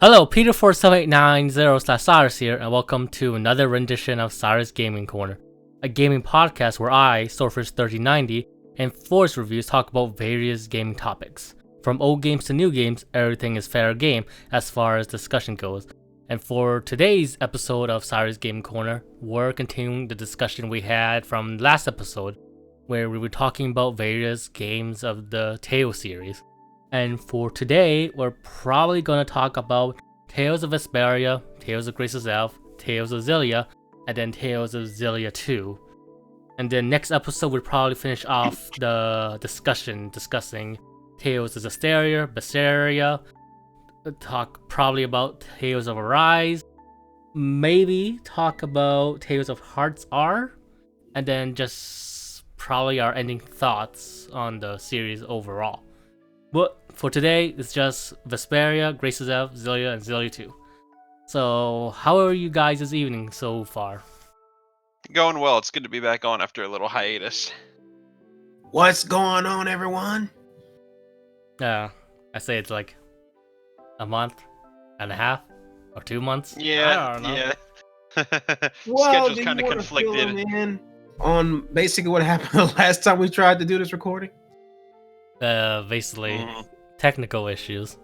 Hello, Peter4789/Sirus here, and welcome to another rendition of Sirus Gaming Corner, a gaming podcast where I, Swordfish3090, and Force Reviews talk about various gaming topics. From old games to new games, everything is fair game as far as discussion goes. And for today's episode of Sirus Gaming Corner, we're continuing the discussion we had from last episode, where we were talking about various games of the Tales series. And for today, we're probably going to talk about Tales of Vesperia, Tales of Grace's Elf, Tales of Xillia, and then Tales of Xillia 2. And then next episode, we'll probably finish off the discussing Tales of Vesperia, talk probably about Tales of Arise, maybe talk about Tales of Hearts R, and then just probably our ending thoughts on the series overall. But for today, it's just Vesperia, Grace's Elf, Xillia, and Xillia 2. So, how are you guys this evening so far? Going well. It's good to be back on after a little hiatus. What's going on, everyone? I say it's like a month and a half or 2 months. Yeah, I don't know. yeah. Well, Schedule's kind of conflicted. On basically what happened the last time we tried to do this recording. Basically, technical issues.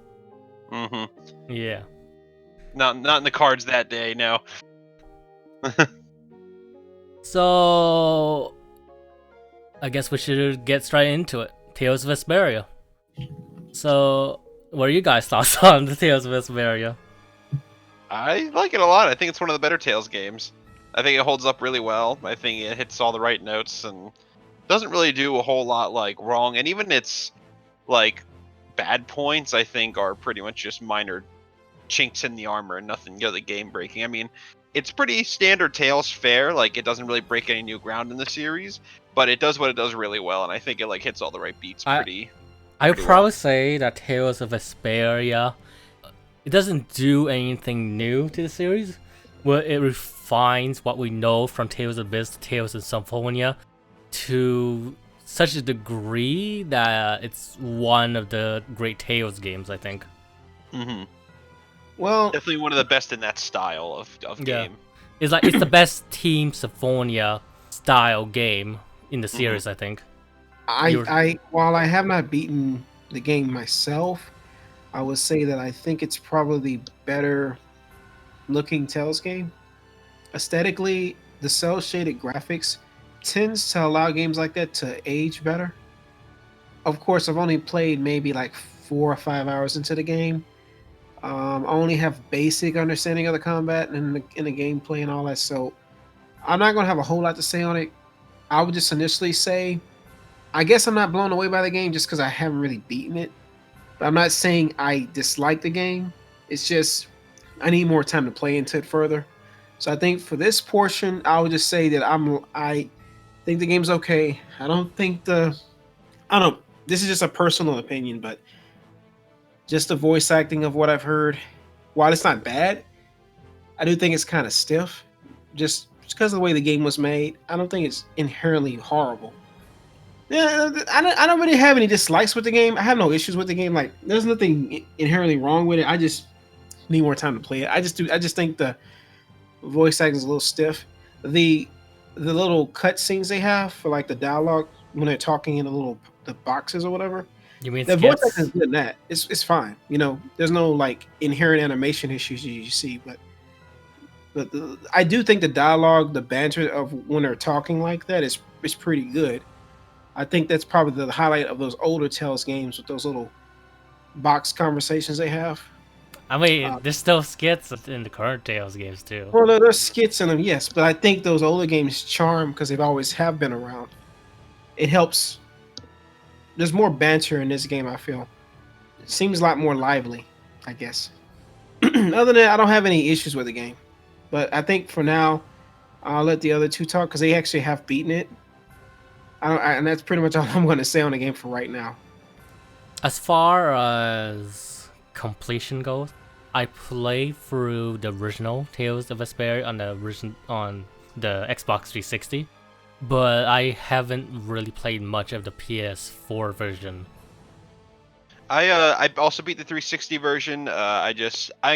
Mm-hmm. Yeah. Not in the cards that day, no. So, I guess we should get straight into it. Tales of Vesperia. So, what are you guys' thoughts on the Tales of Vesperia? I like it a lot. I think it's one of the better Tales games. I think it holds up really well. I think it hits all the right notes and doesn't really do a whole lot like wrong. And even its like bad points, I think, are pretty much just minor chinks in the armor and nothing really game breaking. I mean, it's pretty standard Tales fare. Like, it doesn't really break any new ground in the series, but it does what it does really well, and I think it like hits all the right beats pretty. I would probably say that Tales of Vesperia, it doesn't do anything new to the series, but it refines what we know from Tales of Vis to Tales of Symphonia to such a degree that it's one of the great Tales games, I think. Mm-hmm. Well, Definitely one of the best in that style of game. It's like it's the best Team Symphonia style game in the series, I think. while I have not beaten the game myself, I would say that I think it's probably the better looking Tales game. Aesthetically, the cel shaded graphics tends to allow games like that to age better. Of course, I've only played maybe like 4 or 5 hours into the game. I only have basic understanding of the combat and in the gameplay and all that, so I'm not gonna have a whole lot to say on it. I would just initially say, I guess I'm not blown away by the game just because I haven't really beaten it. But I'm not saying I dislike the game. It's just I need more time to play into it further. So I think for this portion, I would just say that I think the game's okay. This is just a personal opinion, but just the voice acting of what I've heard, while it's not bad, I do think it's kind of stiff. Just because of the way the game was made, I don't think it's inherently horrible. Yeah, I don't really have any dislikes with the game. I have no issues with the game. Like, there's nothing inherently wrong with it. I just need more time to play it. I just think the voice acting is a little stiff. The little cut scenes they have for like the dialogue when they're talking in the boxes or whatever. You mean the voice skits? acting is good in that. It's fine. You know, there's no like inherent animation issues you see, but I do think the dialogue, the banter of when they're talking like that is pretty good. I think that's probably the highlight of those older Tales games with those little box conversations they have. I mean, there's still skits in the current Tales games too. Well, there's skits in them, yes, but I think those older games charm because they've always have been around. It helps. There's more banter in this game, I feel. It seems a lot more lively, I guess. Other than that, I don't have any issues with the game. But I think for now, I'll let the other two talk because they actually have beaten it. And that's pretty much all I'm going to say on the game for right now. As far as completion goes, I played through the original Tales of Vesperia on the Xbox 360, but I haven't really played much of the PS4 version. I also beat the 360 version. I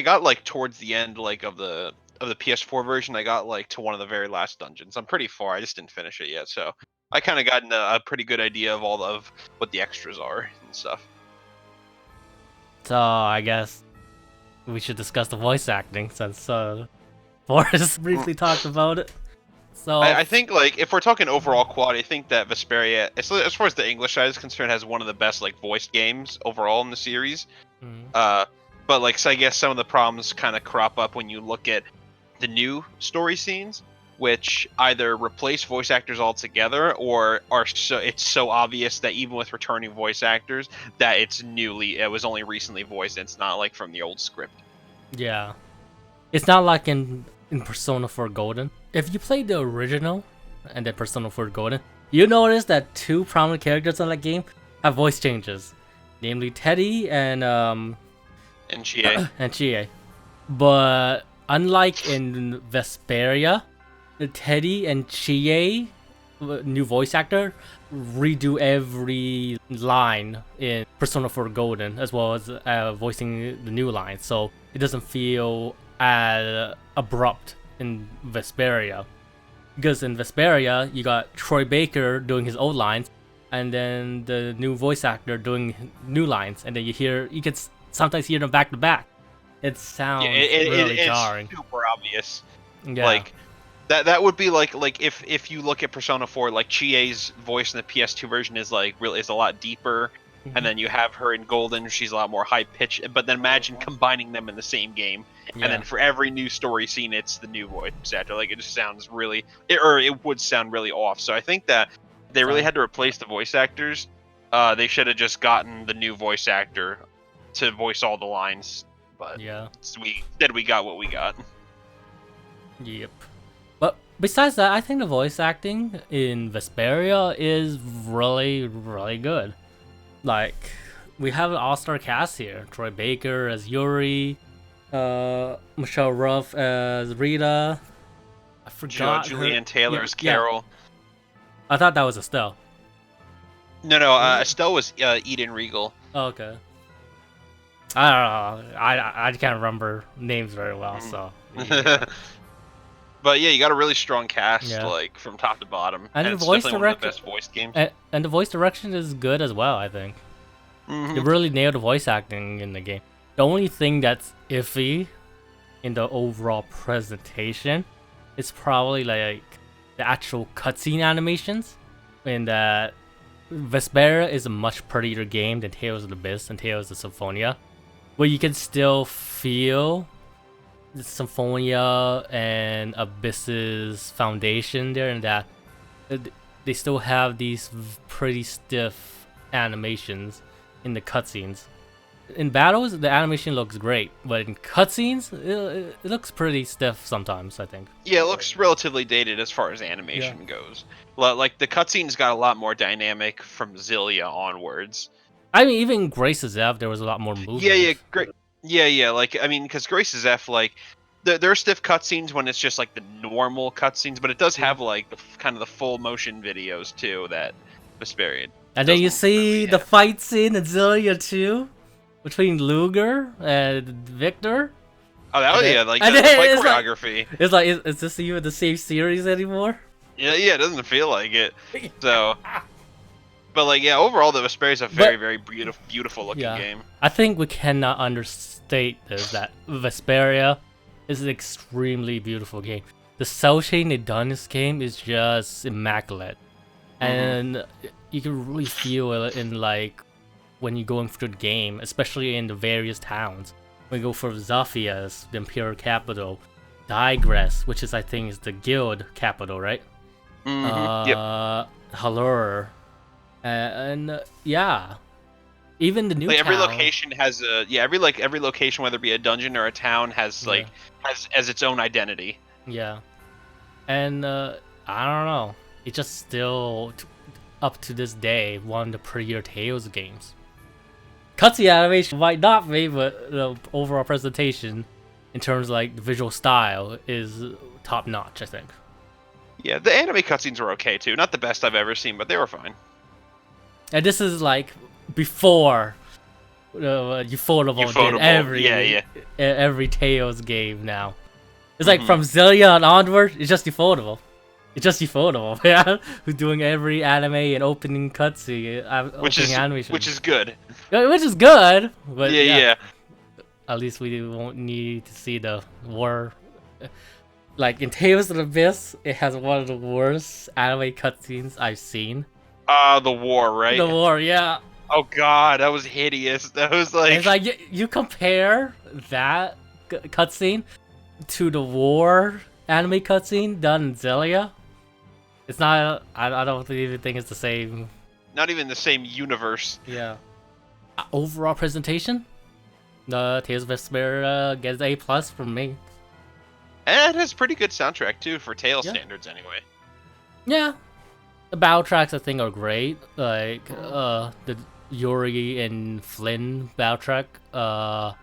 got like towards the end like of the PS4 version. I got like to one of the very last dungeons. I'm pretty far. I just didn't finish it yet. So I kind of gotten a pretty good idea of all of what the extras are and stuff. So I guess we should discuss the voice acting since Forrest briefly talked about it. So I think like if we're talking overall quality, I think that Vesperia, as far as the English side is concerned, has one of the best like voiced games overall in the series. Mhm. But like so I guess some of the problems kind of crop up when you look at the new story scenes, which either replace voice actors altogether or are it's so obvious that even with returning voice actors that it was only recently voiced. And it's not like from the old script. Yeah. It's not like in Persona 4 Golden. If you played the original and then Persona 4 Golden, you notice that two prominent characters in that game have voice changes, namely Teddy and And GA. and Chie. But unlike in Vesperia, the Teddy and Chie new voice actor redo every line in Persona 4 Golden as well as voicing the new lines, so it doesn't feel as abrupt in Vesperia. Because in Vesperia, you got Troy Baker doing his old lines, and then the new voice actor doing new lines, and then you can sometimes hear them back to back. It sounds really jarring. It's super obvious. Yeah. Like that would be like if you look at Persona 4, like Chie's voice in the PS2 version is like is a lot deeper, and then you have her in Golden, she's a lot more high pitched. But then imagine combining them in the same game, and then for every new story scene, it's the new voice actor. Like it just sounds really, it would sound really off. So I think that they really had to replace the voice actors. They should have just gotten the new voice actor to voice all the lines. But yeah. we got what we got. Yep. But besides that, I think the voice acting in Vesperia is really, really good. Like, we have an all-star cast here. Troy Baker as Yuri, Michelle Ruff as Rita. I forgot Julianne Taylor as Carol. I thought that was Estelle. No, Estelle was Eden Regal. Oh, okay. I don't know. I can't remember names very well, so. Yeah. But yeah, you got a really strong cast, like from top to bottom, and the it's voice definitely one of the best voice games. And the voice direction is good as well, I think. They really nailed the voice acting in the game. The only thing that's iffy in the overall presentation is probably like the actual cutscene animations. In that Vesperia is a much prettier game than Tales of the Abyss and Tales of Symphonia, where you can still feel the Symphonia and Abyss's foundation there, and that they still have these pretty stiff animations in the cutscenes. In battles, the animation looks great, but in cutscenes, it looks pretty stiff sometimes, I think. Yeah, it looks relatively dated as far as animation goes. Like the cutscenes got a lot more dynamic from Xillia onwards. I mean, even Grace's F, there was a lot more movement. Yeah, great. Yeah. Like, I mean, because Grace's F, like, there are stiff cutscenes when it's just like the normal cutscenes, but it does have like the kind of the full motion videos too that Vesperia. And then you see the fight scene in Xillia too, between Luger and Victor. Oh, that was the fight choreography. It's like, is this even the same series anymore? Yeah, it doesn't feel like it. So. But like, yeah, overall, the Vesperia is a very beautiful looking game. I think we cannot understate this, that Vesperia is an extremely beautiful game. The cell shading they done in this game is just immaculate. And you can really feel it in like when you're going through the game, especially in the various towns. When you go for Zaphias, the Imperial capital, Digress, which is I think is the guild capital, right? Halur. And even the new like every town, location has a every location, whether it be a dungeon or a town, has like has its own identity. Yeah, and I don't know, it's just still up to this day one of the prettier Tales games. Cutscene animation might not be, but the overall presentation, in terms of like the visual style, is top notch, I think. Yeah, the anime cutscenes were okay too. Not the best I've ever seen, but they were fine. And this is like before Ufotable did Ufotable, every Tales game now. It's like Mhm. from Xillia and onward, it's just Ufotable. It's just Ufotable, yeah. Who's doing every anime and opening cutscene, opening animation. Which is good. Which is good, but Yeah. at least we won't need to see the war. Like in Tales of the Abyss, it has one of the worst anime cutscenes I've seen. The war, right? The war, yeah. Oh god, that was hideous. That was like... It's like you compare that cutscene to the war anime cutscene done in Xillia. It's not. I don't even think it's the same. Not even the same universe. Yeah. Overall presentation, the Tales of Vesperia gets A+ from me. And it has pretty good soundtrack too for Tales Yeah. standards, anyway. Yeah. The battle tracks I think are great. Like the Yuri and Flynn battle track. I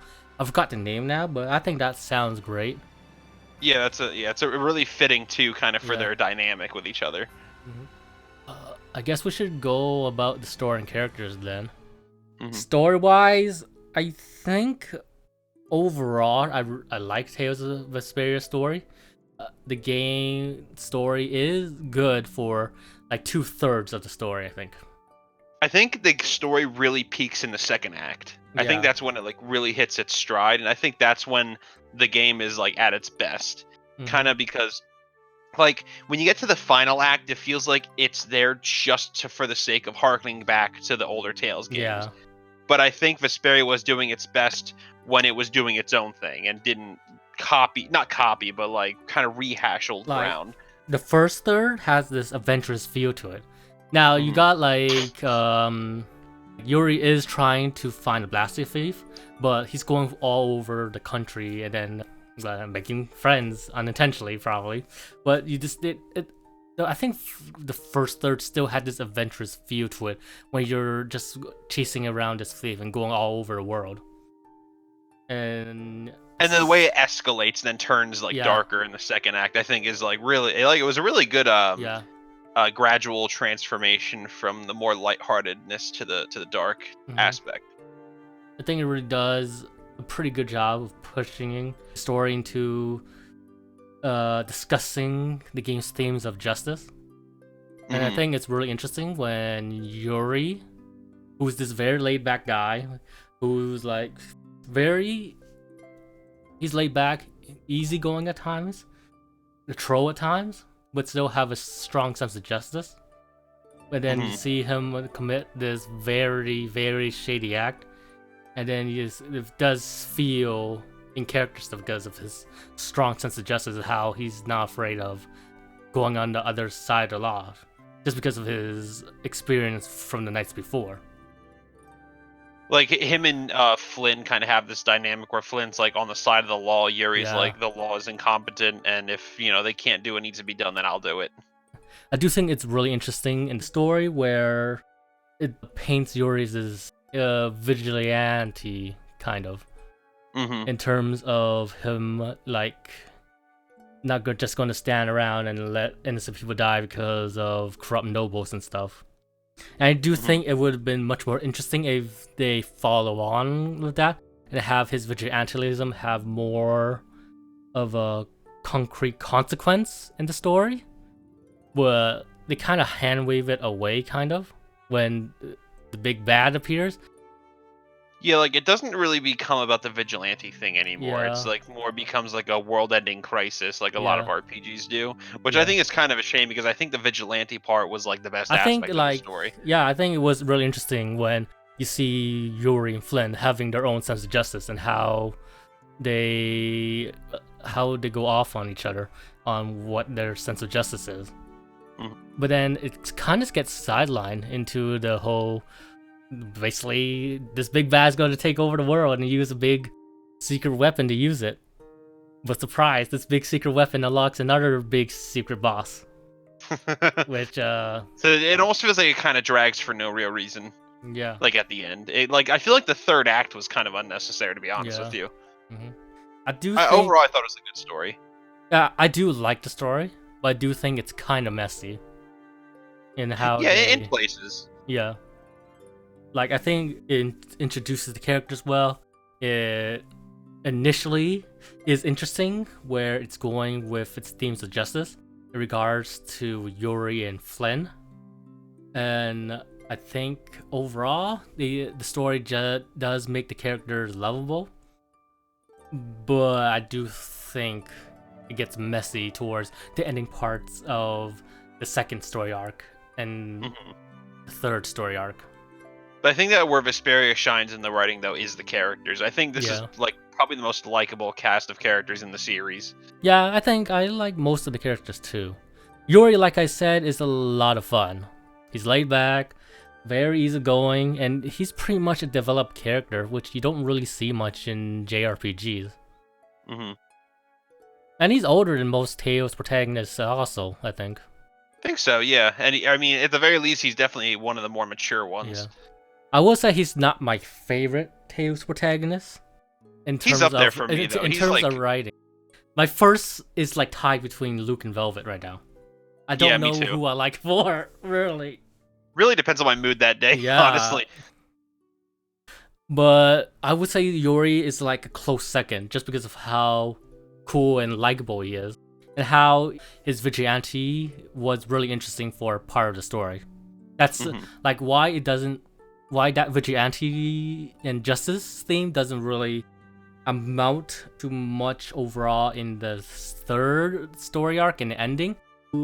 forgot the name now, but I think that sounds great. Yeah, it's a really fitting too, kind of for Yeah. their dynamic with each other. I guess we should go about the story and characters then. Mhm. Story-wise, I think overall I like Tales of Vesperia story. The game story is good for like 2/3 of the story, I think. I think the story really peaks in the second act. I think Yeah. that's when it like really hits its stride, and I think that's when the game is like at its best. Mhm. Kind of because like when you get to the final act, it feels like it's there just for the sake of harkening back to the older Tales games. Yeah. But I think Vesperia was doing its best when it was doing its own thing and didn't not copy, but like kind of rehash old Like, ground. The first third has this adventurous feel to it. Now you Mhm. got like Yuri is trying to find a blasting thief, but he's going all over the country and then making friends unintentionally, probably. But you just I think the first third still had this adventurous feel to it, when you're just chasing around this thief and going all over the world. And then the way it escalates and then turns like Yeah. darker in the second act, I think is like really like it was a really good yeah, gradual transformation from the more lightheartedness to the dark Mhm. aspect. I think it really does a pretty good job of pushing the story into discussing the game's themes of justice. And I Mhm. think it's really interesting when Yuri, who's this very laid back guy, who's like he's laid back, easygoing at times, a troll at times, but still have a strong sense of justice. But then you Mhm. see him commit this very, very shady act, and then it does feel in character stuff because of his strong sense of justice and how he's not afraid of going on the other side of the law, just because of his experience from the nights before. Like him and Flynn kind of have this dynamic where Flynn's like on the side of the law, Yuri's Yeah. like the law is incompetent, and if they can't do what needs to be done, then I'll do it. I do think it's really interesting in the story where it paints Yuri as a vigilante, kind of, Mm-hmm. in terms of him like not just going to stand around and let innocent people die because of corrupt nobles and stuff. And I do think it would have been much more interesting if they follow on with that and have his vigilantism have more of a concrete consequence in the story. Where they kind of hand wave it away, kind of, when the big bad appears. Yeah, like it doesn't really become about the vigilante thing anymore. It's Yeah. like more becomes like a world-ending crisis, like a lot of Yeah. RPGs do, which Yeah. I think is kind of a shame because I think the vigilante part was like the best I aspect think of like the story. yeah, I think it was really interesting when you see Yuri and Flynn having their own sense of justice and how they go off on each other on what their sense of justice is. Mhm. But then it kind of gets sidelined into the whole, basically this big bad's going to take over the world and use a big secret weapon to use it. But surprise, this big secret weapon unlocks another big secret boss, which So it almost feels like it kind of drags for no real reason. yeah. Like at the end, I feel like the third act was kind of unnecessary, to be honest Yeah. with you. I do think Overall, I thought it was a good story. I do like the story, but I do think it's kind of messy in how Yeah, they, in places. yeah. Like, I think it introduces the characters well. It initially is interesting where it's going with its themes of justice in regards to Yuri and Flynn. And I think overall, the story does make the characters lovable. But I do think it gets messy towards the ending parts of the second story arc and the third story arc. But I think that where Vesperia shines in the writing, though, is the characters. I think this is like probably the most likable cast of characters in the series. Yeah, I think I like most of the characters too. Yuri, like I said, is a lot of fun. He's laid back, very easygoing, and he's pretty much a developed character, which you don't really see much in JRPGs. And he's older than most Tales protagonists also, I think. I think so, yeah. And I mean, at the very least, he's definitely one of the more mature ones. Yeah. I will say he's not my favorite Tales protagonist. He's up there for me, though. In terms of writing. My first is like tied between Luke and Velvet right now. I don't know who I like more, really. Really depends on my mood that day, honestly. But I would say Yuri is like a close second, just because of how cool and likable he is. And how his vigilante was really interesting for part of the story. That's like why that vigilante and justice theme doesn't really amount to much overall in the third story arc and the ending.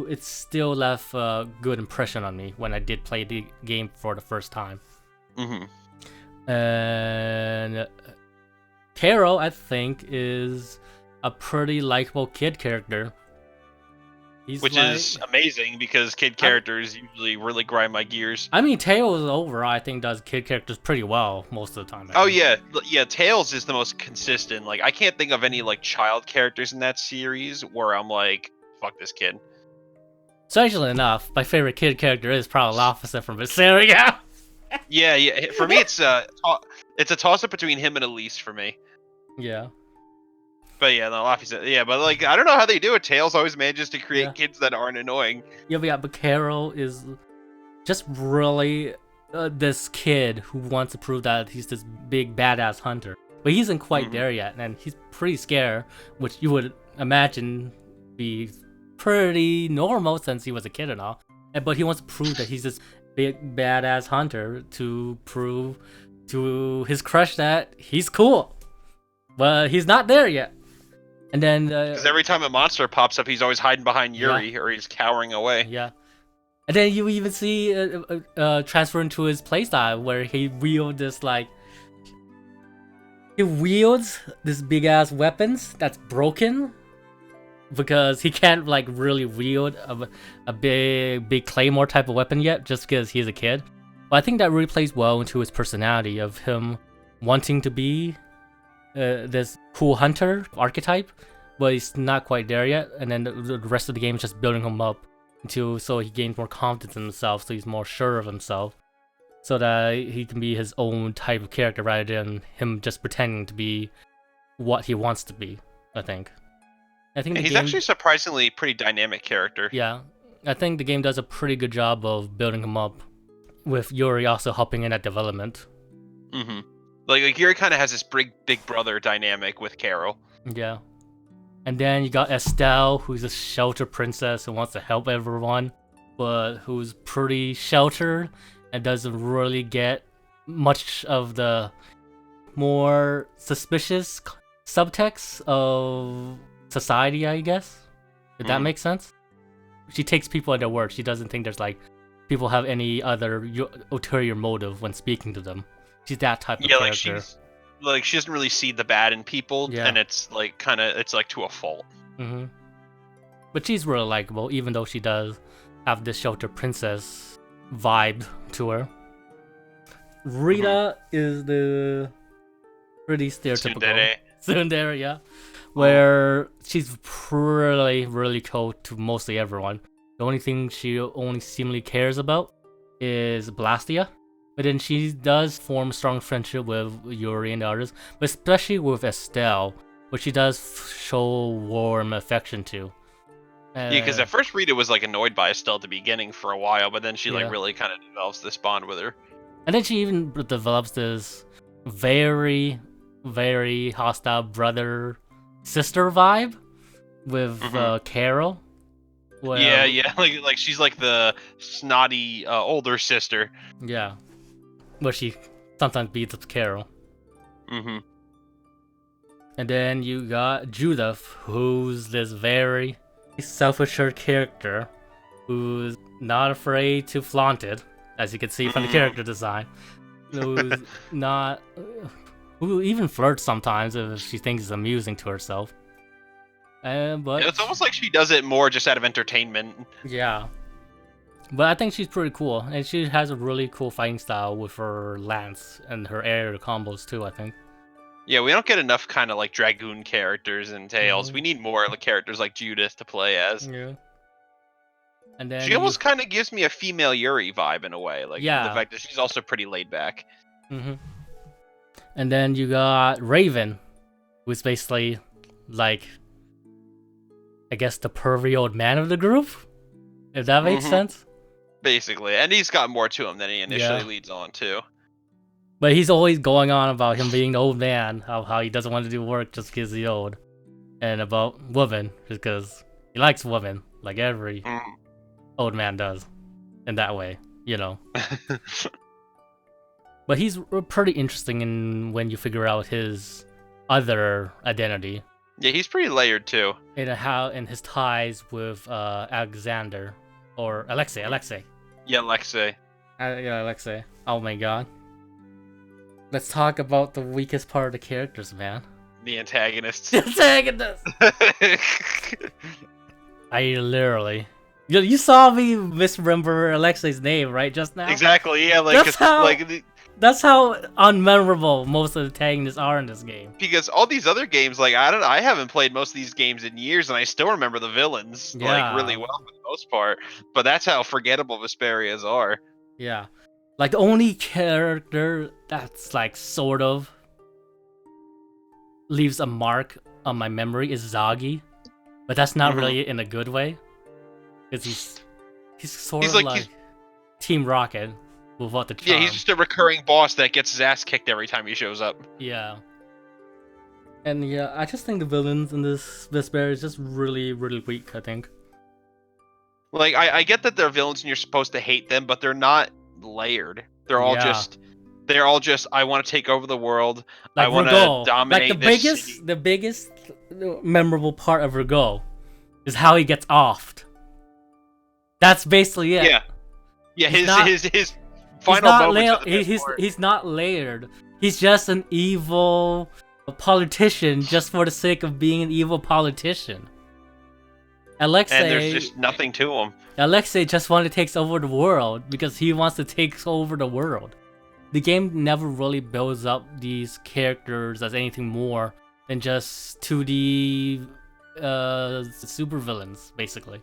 It still left a good impression on me when I did play the game for the first time. And Carol, I think, is a pretty likable kid character. Which is amazing because kid characters usually really grind my gears. I mean, Tails overall, I think, does kid characters pretty well most of the time. Oh yeah, Tails is the most consistent. Like, I can't think of any like child characters in that series where I'm like, fuck this kid. Strangely enough, my favorite kid character is probably Officer from Vesperia. Yeah. For me, it's a toss-up between him and Elise for me. Yeah. But yeah, no, Laffy yeah, but like, I don't know how they do it. Tails always manages to create kids that aren't annoying. But Carol is just really this kid who wants to prove that he's this big badass hunter. But he isn't quite there yet, and he's pretty scared, which you would imagine be pretty normal since he was a kid and all. But he wants to prove that he's this big badass hunter to prove to his crush that he's cool. But he's not there yet. And then because every time a monster pops up, he's always hiding behind Yuri or he's cowering away. Yeah. And then you even see transfer into his playstyle where he wields this big ass weapons that's broken because he can't like really wield a big claymore type of weapon yet, just because he's a kid. But I think that really plays well into his personality of him wanting to be this cool hunter archetype, but he's not quite there yet. And then the rest of the game is just building him up so he gains more confidence in himself, so he's more sure of himself, so that he can be his own type of character rather than him just pretending to be what he wants to be. I think he's actually surprisingly pretty dynamic character. Yeah, I think the game does a pretty good job of building him up, with Yuri also helping in that development. Like Yuri kind of has this big brother dynamic with Carol. Yeah. And then you got Estelle, who's a sheltered princess who wants to help everyone, but who's pretty sheltered and doesn't really get much of the more suspicious subtext of society, I guess. Did that make sense? She takes people at their word. She doesn't think there's like people have any other ulterior motive when speaking to them. She's that type of character. She doesn't really see the bad in people, and it's like to a fault. But she's really likable, even though she does have this sheltered princess vibe to her. Rita is the pretty stereotypical tsundere, yeah, where she's really cold to mostly everyone. The only thing she only seemingly cares about is Blastia. But then she does form a strong friendship with Yuri and the others, but especially with Estelle, which she does show warm affection to. Yeah, because at first Rita was like annoyed by Estelle at the beginning for a while, but then she like really kind of develops this bond with her. And then she even develops this very, very hostile brother-sister vibe with Carol. Well, Yeah, like she's like the snotty older sister. Yeah, where she sometimes beats up Carol. Mm-hmm. And then you got Judith, who's this very self-assured character who's not afraid to flaunt it, as you can see from the character design. Who's not, who even flirts sometimes if she thinks it's amusing to herself. But Yeah, it's almost like she does it more just out of entertainment. yeah, but I think she's pretty cool, and she has a really cool fighting style with her lance and her air combos too, I think. Yeah, we don't get enough kind of like Dragoon characters in Tales. We need more like characters like Judith to play as. Yeah. And then She almost kind of gives me a female Yuri vibe in a way, like the fact that she's also pretty laid back. And then you got Raven, who's basically like, I guess, the pervy old man of the group, if that makes sense. Basically, and he's got more to him than he initially leads on to. But he's always going on about him being the old man, how he doesn't want to do work just because he's old, and about women just because he likes women, like every old man does, in that way, you know. But he's pretty interesting when you figure out his other identity. Yeah, he's pretty layered too. And his ties with Alexander or Alexei. Yeah, Alexei. Alexei. Oh my god. Let's talk about the weakest part of the characters, man. The antagonists. The antagonists! I literally... You saw me misremember Alexei's name, right, just now? Exactly, yeah, like... That's how unmemorable most of the antagonists are in this game. Because all these other games, like, I haven't played most of these games in years, and I still remember the villains, like, really well for the most part. But that's how forgettable Vesperias are. Yeah. Like, the only character that's, like, sort of leaves a mark on my memory is Zagi. But that's not really in a good way. Because he's sort of like Team Rocket without the charm. Yeah, he's just a recurring boss that gets his ass kicked every time he shows up. Yeah. And yeah, I just think the villains in this Vesperia is just really, really weak, I think. Like, I get that they're villains and you're supposed to hate them, but they're not layered. They're all just I want to take over the world. Like I want to dominate like the biggest memorable part of Virgo is how he gets offed. That's basically it. Yeah, his final moments. He's not layered. He's just an evil politician just for the sake of being an evil politician. Alexei, and there's just nothing to him. Alexei just wants to take over the world because he wants to take over the world. The game never really builds up these characters as anything more than just 2D supervillains, basically.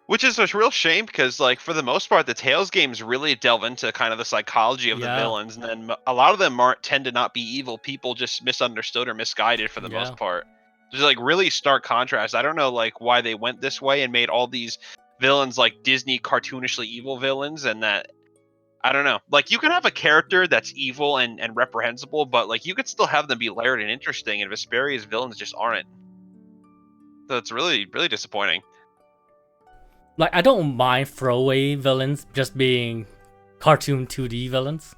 Which is a real shame because, like, for the most part, the Tales games really delve into kind of the psychology of the villains, and then a lot of them tend to not be evil people, just misunderstood or misguided for the most part. There's like really stark contrast. I don't know like why they went this way and made all these villains like Disney cartoonishly evil villains, and that I don't know. Like you can have a character that's evil and reprehensible, but like you could still have them be layered and interesting, and Vesperia's villains just aren't. So it's really, really disappointing. Like I don't mind throwaway villains just being cartoon 2D villains.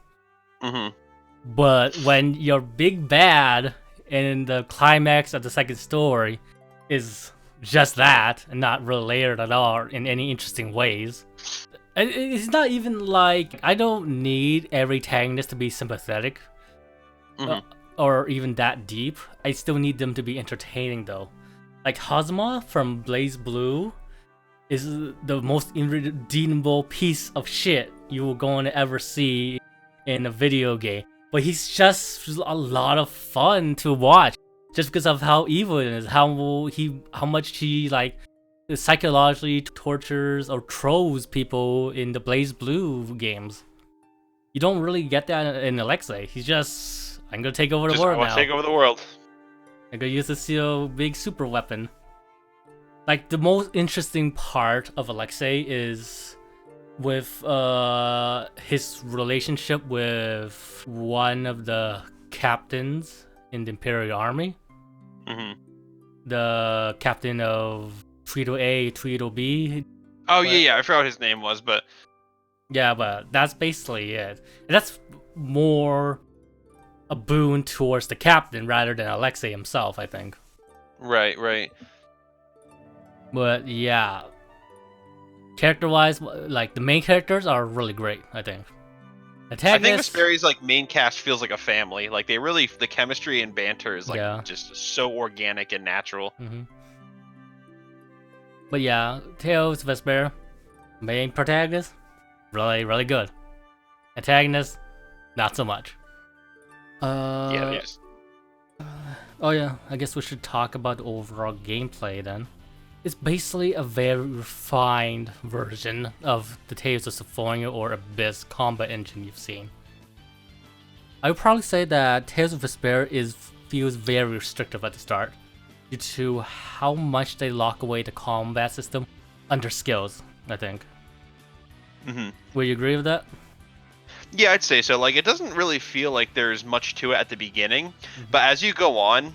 But when your big bad in the climax of the second story is just that and not really layered at all in any interesting ways. It's not even like I don't need every antagonist to be sympathetic or even that deep. I still need them to be entertaining though. Like Hazma from Blaze Blue is the most irredeemable piece of shit you will going to ever see in a video game. But he's just a lot of fun to watch, just because of how evil it is, how much he like psychologically tortures or trolls people in the Blaze Blue games. You don't really get that in Alexei. He's just, I'm gonna take over the world now. I want to take over the world. I'm gonna use this big super weapon. Like the most interesting part of Alexei is with his relationship with one of the captains in the Imperial Army. Mm-hmm. The captain of Tweedle A, Tweedle B. Oh But- yeah, I forgot what his name was, but Yeah, but that's basically it. And that's more a boon towards the captain rather than Alexei himself, I think. right. But yeah, character-wise, like the main characters are really great, I think. I think Antagonists, Vesperia's like main cast feels like a family. Like they really, the chemistry and banter is like Yeah. just so organic and natural. But yeah, Tales of Vesperia, main protagonist, really good. Antagonist, not so much. Yeah, they just Oh yeah, I guess we should talk about the overall gameplay then. It's basically a very refined version of the Tales of Symphonia or Abyss combat engine you've seen. I would probably say that Tales of Vesperia feels very restrictive at the start, due to how much they lock away the combat system under skills, I think. Mhm. Would you agree with that? Yeah, I'd say so. Like, it doesn't really feel like there's much to it at the beginning, but as you go on,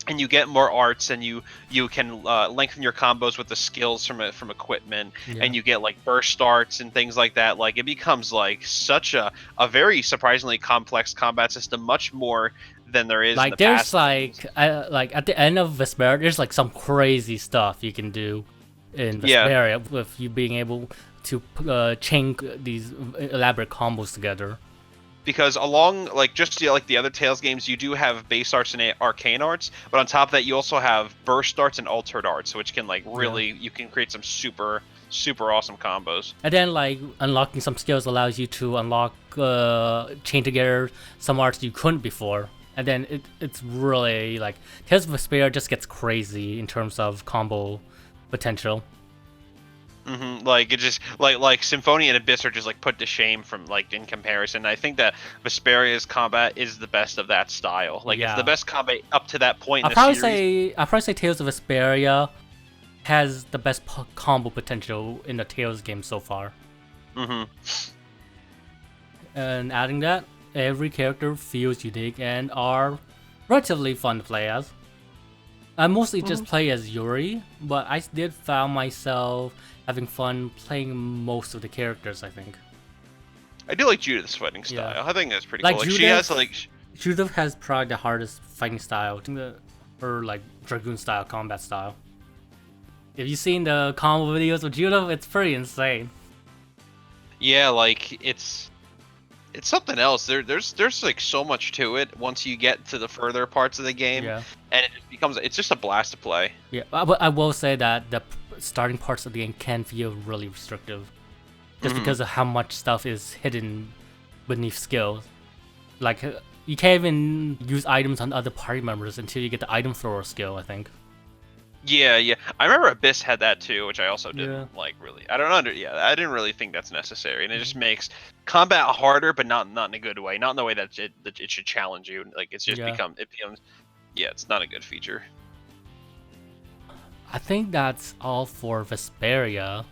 and you get more arts, and you can lengthen your combos with the skills from equipment, Yeah. and you get like burst arts and things like that. Like, it becomes like such a very surprisingly complex combat system, much more than there is. In Like the there's past like at the end of Vesperia, there's like some crazy stuff you can do in Yeah. Vesperia with you being able to chain these elaborate combos together. Because along like just like the other Tales games, you do have base arts and arcane arts, but on top of that, you also have burst arts and altered arts, which can like really you can create some super awesome combos. And then like unlocking some skills allows you to unlock chain together some arts you couldn't before. And then it's really like Tales of Vesperia just gets crazy in terms of combo potential. Like it just like Symphonia and Abyss are just like put to shame from like in comparison. I think that Vesperia's combat is the best of that style. Like it's the best combat up to that point. I'd probably say Tales of Vesperia has the best combo potential in the Tales game so far. And adding that, every character feels unique and are relatively fun to play as. I mostly just play as Yuri, but I did found myself having fun playing most of the characters, I think. I do like Judith's fighting style. Yeah. I think that's pretty Like cool. Like, Judith, she has like Judith has probably the hardest fighting style. I think her like Dragoon style, combat style. If you've seen the combo videos with Judith, it's pretty insane. yeah, like it's something else. There's like so much to it once you get to the further parts of the game, Yeah. and it's just a blast to play. Yeah, but I will say that the starting parts of the game can feel really restrictive, just because of how much stuff is hidden beneath skills. Like you can't even use items on other party members until you get the item thrower skill, I think. Yeah. I remember Abyss had that too, which I also didn't Yeah. like really. I don't under. Yeah, I didn't really think that's necessary, and it just makes combat harder, but not in a good way. Not in the way that it should challenge you. Like it's just becomes. Yeah, it's not a good feature. I think that's all for Vesperia.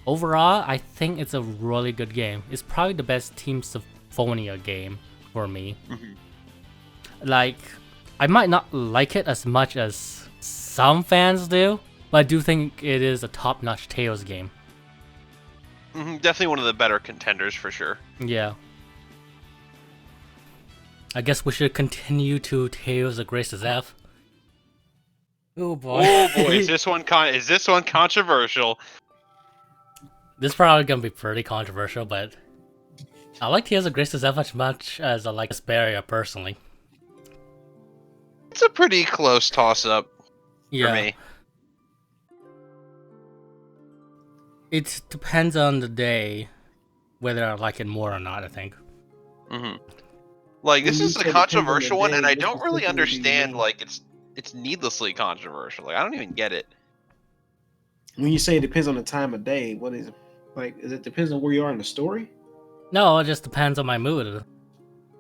Overall, I think it's a really good game. It's probably the best Team Symphonia game for me. Like, I might not like it as much as some fans do, but I do think it is a top-notch Tales game. Definitely one of the better contenders for sure. Yeah. I guess we should continue to Tales of Grace's F. Oh boy. Oh boy, is this one controversial? This is probably gonna be pretty controversial, but I like Tales of Grace's F as much as I like Vesperia personally. It's a pretty close toss-up for Yeah. me. It depends on the day whether I like it more or not, I think. Like this When you is say a depends on controversial the one, day, and I what don't really specifically do you understand. mean? Like it's needlessly controversial. Like I don't even get it. When you say it depends on the time of day, what is it? Like, is it depends on where you are in the story? No, it just depends on my mood.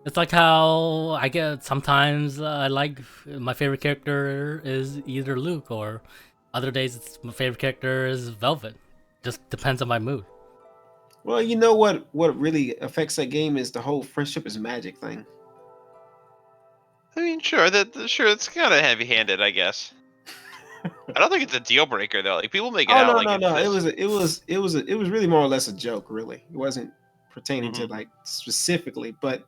It's like how I get sometimes I like my favorite character is either Luke, or other days it's my favorite character is Velvet. Just depends on my mood. Well, you know what really affects that game is the whole friendship is magic thing. I mean, sure, sure, it's kind of heavy-handed, I guess. I don't think it's a deal breaker though. Like people make it Oh out no like no it's no! It this. was it was really more or less a joke. Really, it wasn't pertaining Hmm. to like specifically, but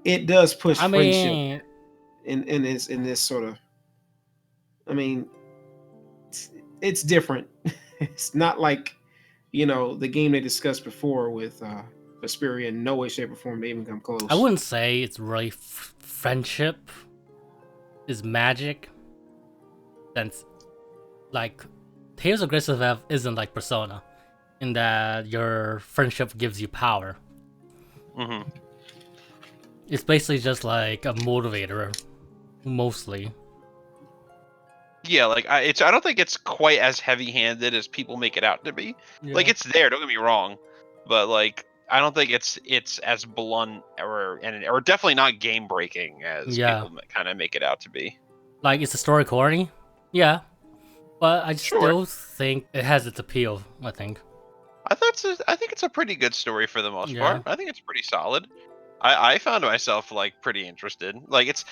it does push I friendship mean, in this sort of. I mean, it's different. It's not like the game they discussed before with Vesperia. In no way, shape, or form they even come I close. wouldn't say it's really friendship is magic. Since like Tales of Vesperia isn't like Persona, in that your friendship gives you power. Hmm. It's basically just like a motivator, mostly. Yeah, like I don't think it's quite as heavy-handed as people make it out to be. Like Yeah. it's there, don't get me wrong, but like I don't think it's as blunt or definitely not game-breaking as Yeah. people kind of make it out to be. Like, is the story corny? Yeah. But I Sure. still think it has its appeal, I think. I think it's a pretty good story for the most Yeah. part. I think it's pretty solid. I found myself like pretty interested. Like it's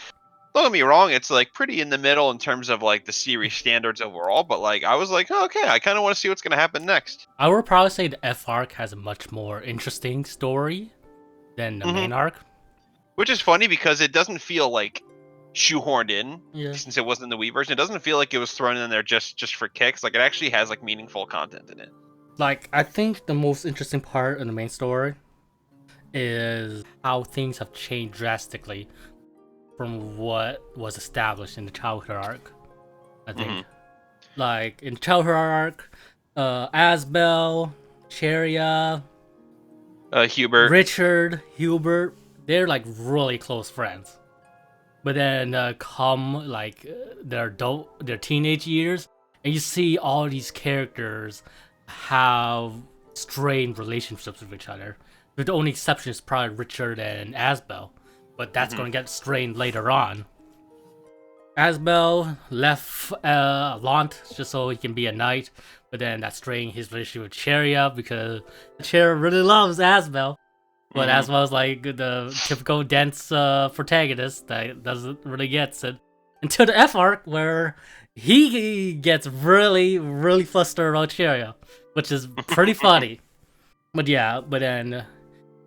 don't get me wrong, it's like pretty in the middle in terms of like the series standards overall, but like I was like, oh, okay, I kind of want to see what's gonna happen next. I would probably say the F arc has a much more interesting story than the Hmm. main arc. Which is funny because it doesn't feel like shoehorned in Yeah. since it wasn't in the Wii version. It doesn't feel like it was thrown in there just for kicks. Like it actually has like meaningful content in it. Like, I think the most interesting part of the main story is how things have changed drastically from what was established in the childhood arc. I think. Mhm. Like, in the childhood arc, Asbel, Cheria, Hubert. Richard, Hubert, they're like really close friends. But then come like their teenage years, and you see all these characters have strained relationships with each other. The only exception is probably Richard and Asbel, but that's Mhm. going to get strained later on. Asbel left Lant just so he can be a knight, but then that's strained his relationship with Cheria because Cheria really loves Asbel. But Mhm. Asbel's like the typical dense protagonist that doesn't really get it until the F arc where he gets really, really flustered about Cheria, which is pretty funny. But yeah, and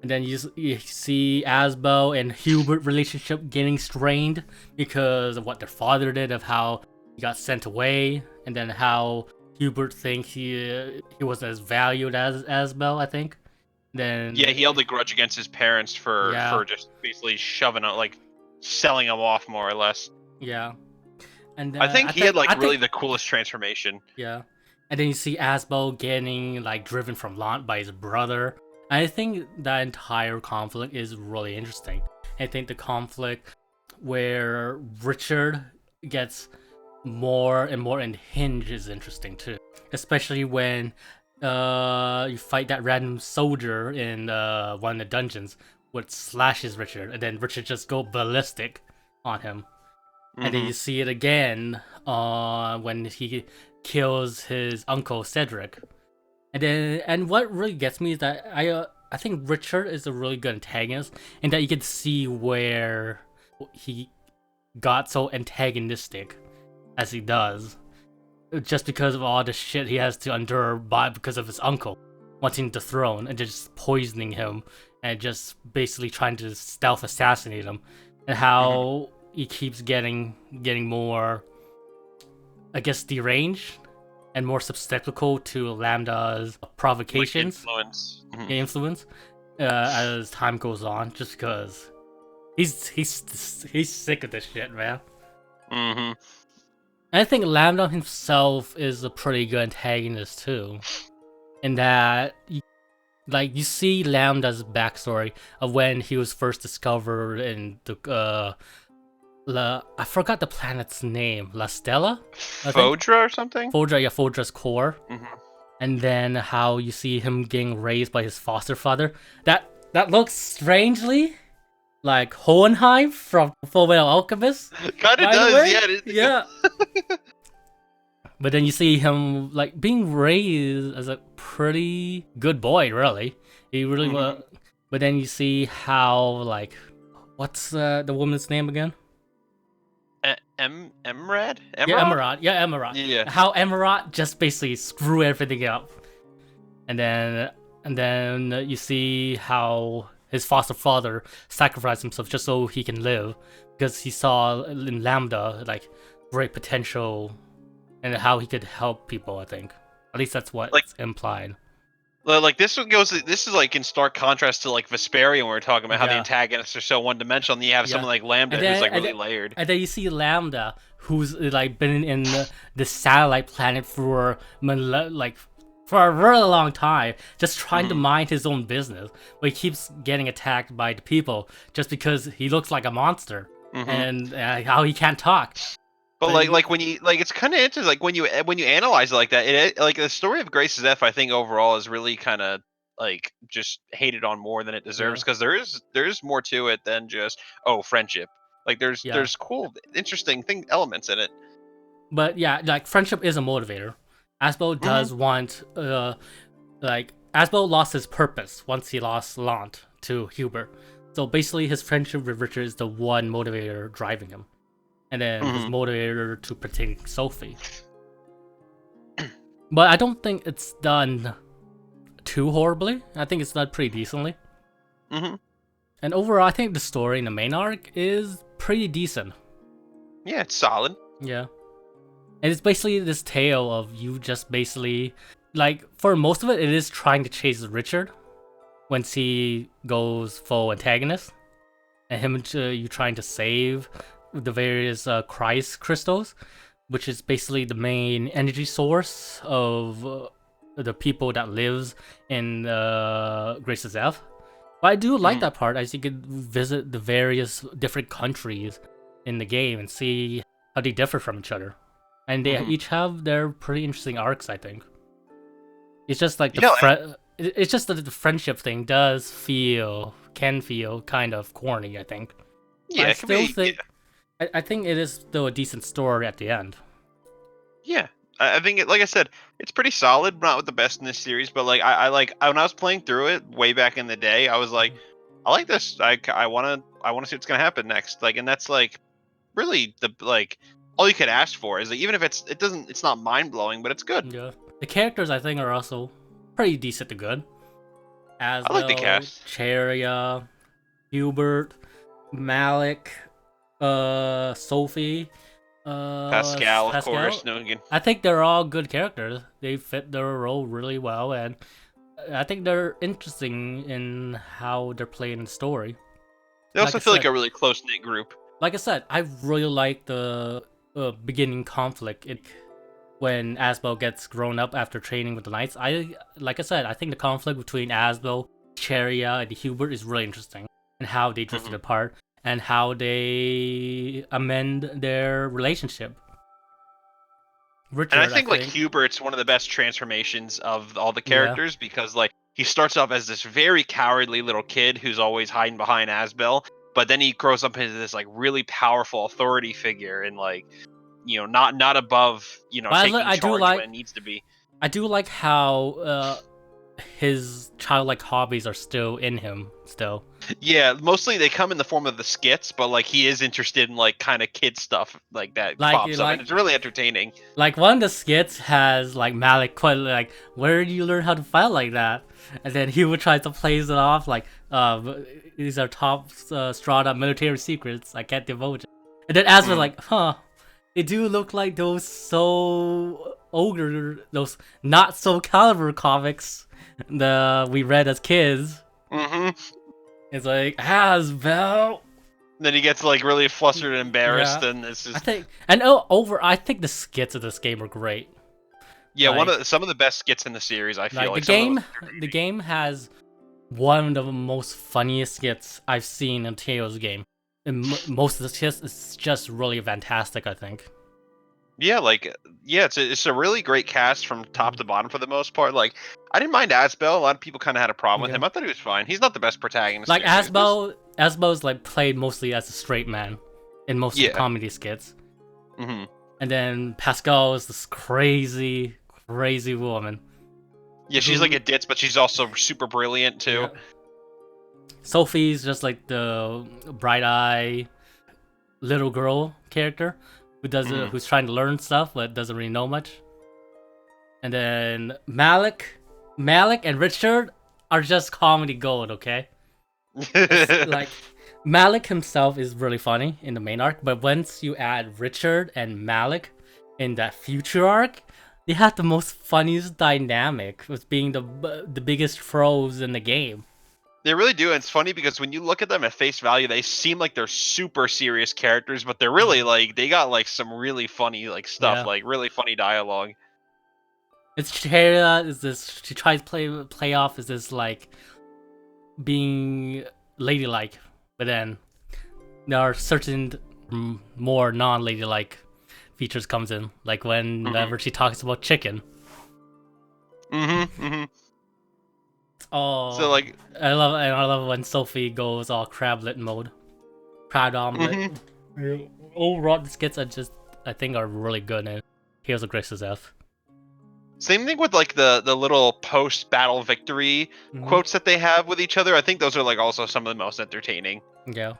then you see Asbo and Hubert relationship getting strained because of what their father did, of how he got sent away, and then how Hubert thinks he wasn't as valued as Asbel, I think. Then Yeah, he held a grudge against his parents yeah, for just basically shoving out like selling him off more or less. yeah, and I think he had like I really think the coolest transformation. yeah, and then you see Asbo getting like driven from Lant by his brother. I think that entire conflict is really interesting. I think the conflict where Richard gets more and more unhinged is interesting too, especially when you fight that random soldier in one of the dungeons, which slashes Richard, and then Richard just go ballistic on him. And then Hmm. you see it again when he kills his uncle Cedric. And what really gets me is that I think Richard is a really good antagonist, and that you can see where he got so antagonistic as he does, just because of all the shit he has to endure because of his uncle wanting the throne and just poisoning him and just basically trying to stealth assassinate him, and Hmm. how he keeps getting more, I guess, deranged and more susceptible to Lambda's Like provocations influence. and influence as time goes on, just because he's sick of this shit, man. Hmm. And I think Lambda himself is a pretty good antagonist too, in that you see Lambda's backstory of when he was first discovered in the I forgot the planet's name, La Stella, I think. Fodra or something. Fodra, yeah, Fodra's core, Hmm. and then how you see him getting raised by his foster father. That looks strangely like Hohenheim from Fullmetal Alchemist. Kind of By the does, way, yeah. yeah. But then you see him like being raised as a pretty good boy, really. He really was. But then you see how like, what's the woman's name again? Emrad? Yeah, Emerald. Yeah, Emerald. Yeah. How Emerald just basically screw everything up, and then you see how his foster father sacrificed himself just so he can live, because he saw in Lambda like great potential, and how he could help people. I think at least that's what's Like- implied. Like this one goes. This is like in stark contrast to like Vesperia, when we are talking about how the Yeah. antagonists are so one-dimensional, and you have someone like Lambda And then- who's like and really then- layered. And then you see Lambda, who's like been in the satellite planet for like for a really long time, just trying to mind his own business, but he keeps getting attacked by the people just because he looks like a monster, and how he can't talk. But like when you like, it's kind of interesting. Like when you analyze it like that, it like the story of Grace's F, I think overall is really kind of like just hated on more than it deserves, because there is more to it than just friendship. Like there's cool, interesting elements in it. But yeah, like friendship is a motivator. Asbo does want like Asbo lost his purpose once he lost Lant to Hubert. So basically his friendship with Richard is the one motivator driving him. And then his motivator to protect Sophie. But I don't think it's done too horribly. I think it's done pretty decently. And overall, I think the story in the main arc is pretty decent. Yeah, it's solid. Yeah. And it's basically this tale of you just basically, like, for most of it, it is trying to chase Richard once he goes full antagonist. And him, you trying to save the various Christ crystals, which is basically the main energy source of the people that lives in Grace's F. But I do like that part, as you can visit the various different countries in the game and see how they differ from each other. And they each have their pretty interesting arcs, I think. It's just like it's just that the friendship thing can feel kind of corny, I think. Yeah, I think it is still a decent story at the end. Yeah, I think like I said, it's pretty solid. Not the best in this series, but like I like when I was playing through it way back in the day, I was like, I like this. I want to see what's gonna happen next. Like, and that's like really all you could ask for is like, even if it's not mind blowing, but it's good. Yeah, the characters I think are also pretty decent to good. As I like the cast. Cheria, Hubert, Malik, Sophie, Pascal, of course. No, again. I think they're all good characters. They fit their role really well, and I think they're interesting in how they're playing the story. They also feel like a really close knit group. Like I said, I really like the beginning conflict when Asbo gets grown up after training with the Knights. Like I said, I think the conflict between Asbo, Cheria, and Hubert is really interesting, and how they drifted apart, and how they amend their relationship. Richard, and I think like Hubert's one of the best transformations of all the characters, because like he starts off as this very cowardly little kid who's always hiding behind Asbel, but then he grows up into this like really powerful authority figure, and like, you know, not above, you know, taking charge when it needs to be. I do like how his childlike hobbies are still in him still. Yeah, mostly they come in the form of the skits, but like he is interested in like kind of kid stuff like that pops up, and it's really entertaining. Like one of the skits has like Malik quite like, where do you learn how to fight like that? And then he would try to play it off like, these are top strata military secrets, I can't divulge it. And then Asma like, they do look like those those not so caliber comics that we read as kids. It's like, Asbel. Then he gets like really flustered and embarrassed, and it's just. I think the skits of this game are great. Yeah, some of the best skits in the series. I feel like the game has one of the most funniest skits I've seen in Tales game. And most of the skits is just really fantastic, I think. Yeah, it's a really great cast from top to bottom for the most part. Like, I didn't mind Asbel. A lot of people kind of had a problem with him. I thought he was fine. He's not the best protagonist. Like Asbel's like played mostly as a straight man in most of the comedy skits. And then Pascal is this crazy, crazy woman. Yeah, she's like a ditz, but she's also super brilliant too. Yeah. Sophie's just like the bright eye little girl character who's trying to learn stuff but doesn't really know much. And then Malik and Richard are just comedy gold, okay? Like Malik himself is really funny in the main arc, but once you add Richard and Malik in that future arc, they have the most funniest dynamic with being the biggest pros in the game. They really do, and it's funny because when you look at them at face value, they seem like they're super serious characters, but they're really like they got like some really funny like stuff, like really funny dialogue. It's Xillia is this she tries to play off as this like being ladylike, but then there are certain more non-ladylike features comes in, like whenever she talks about chicken. Oh, so like I love when Sophie goes all crablet mode, crab omelet. Overall, the skits I think are really good in Tales of Grace's F. Same thing with like the little post battle victory quotes that they have with each other. I think those are like also some of the most entertaining. Yeah.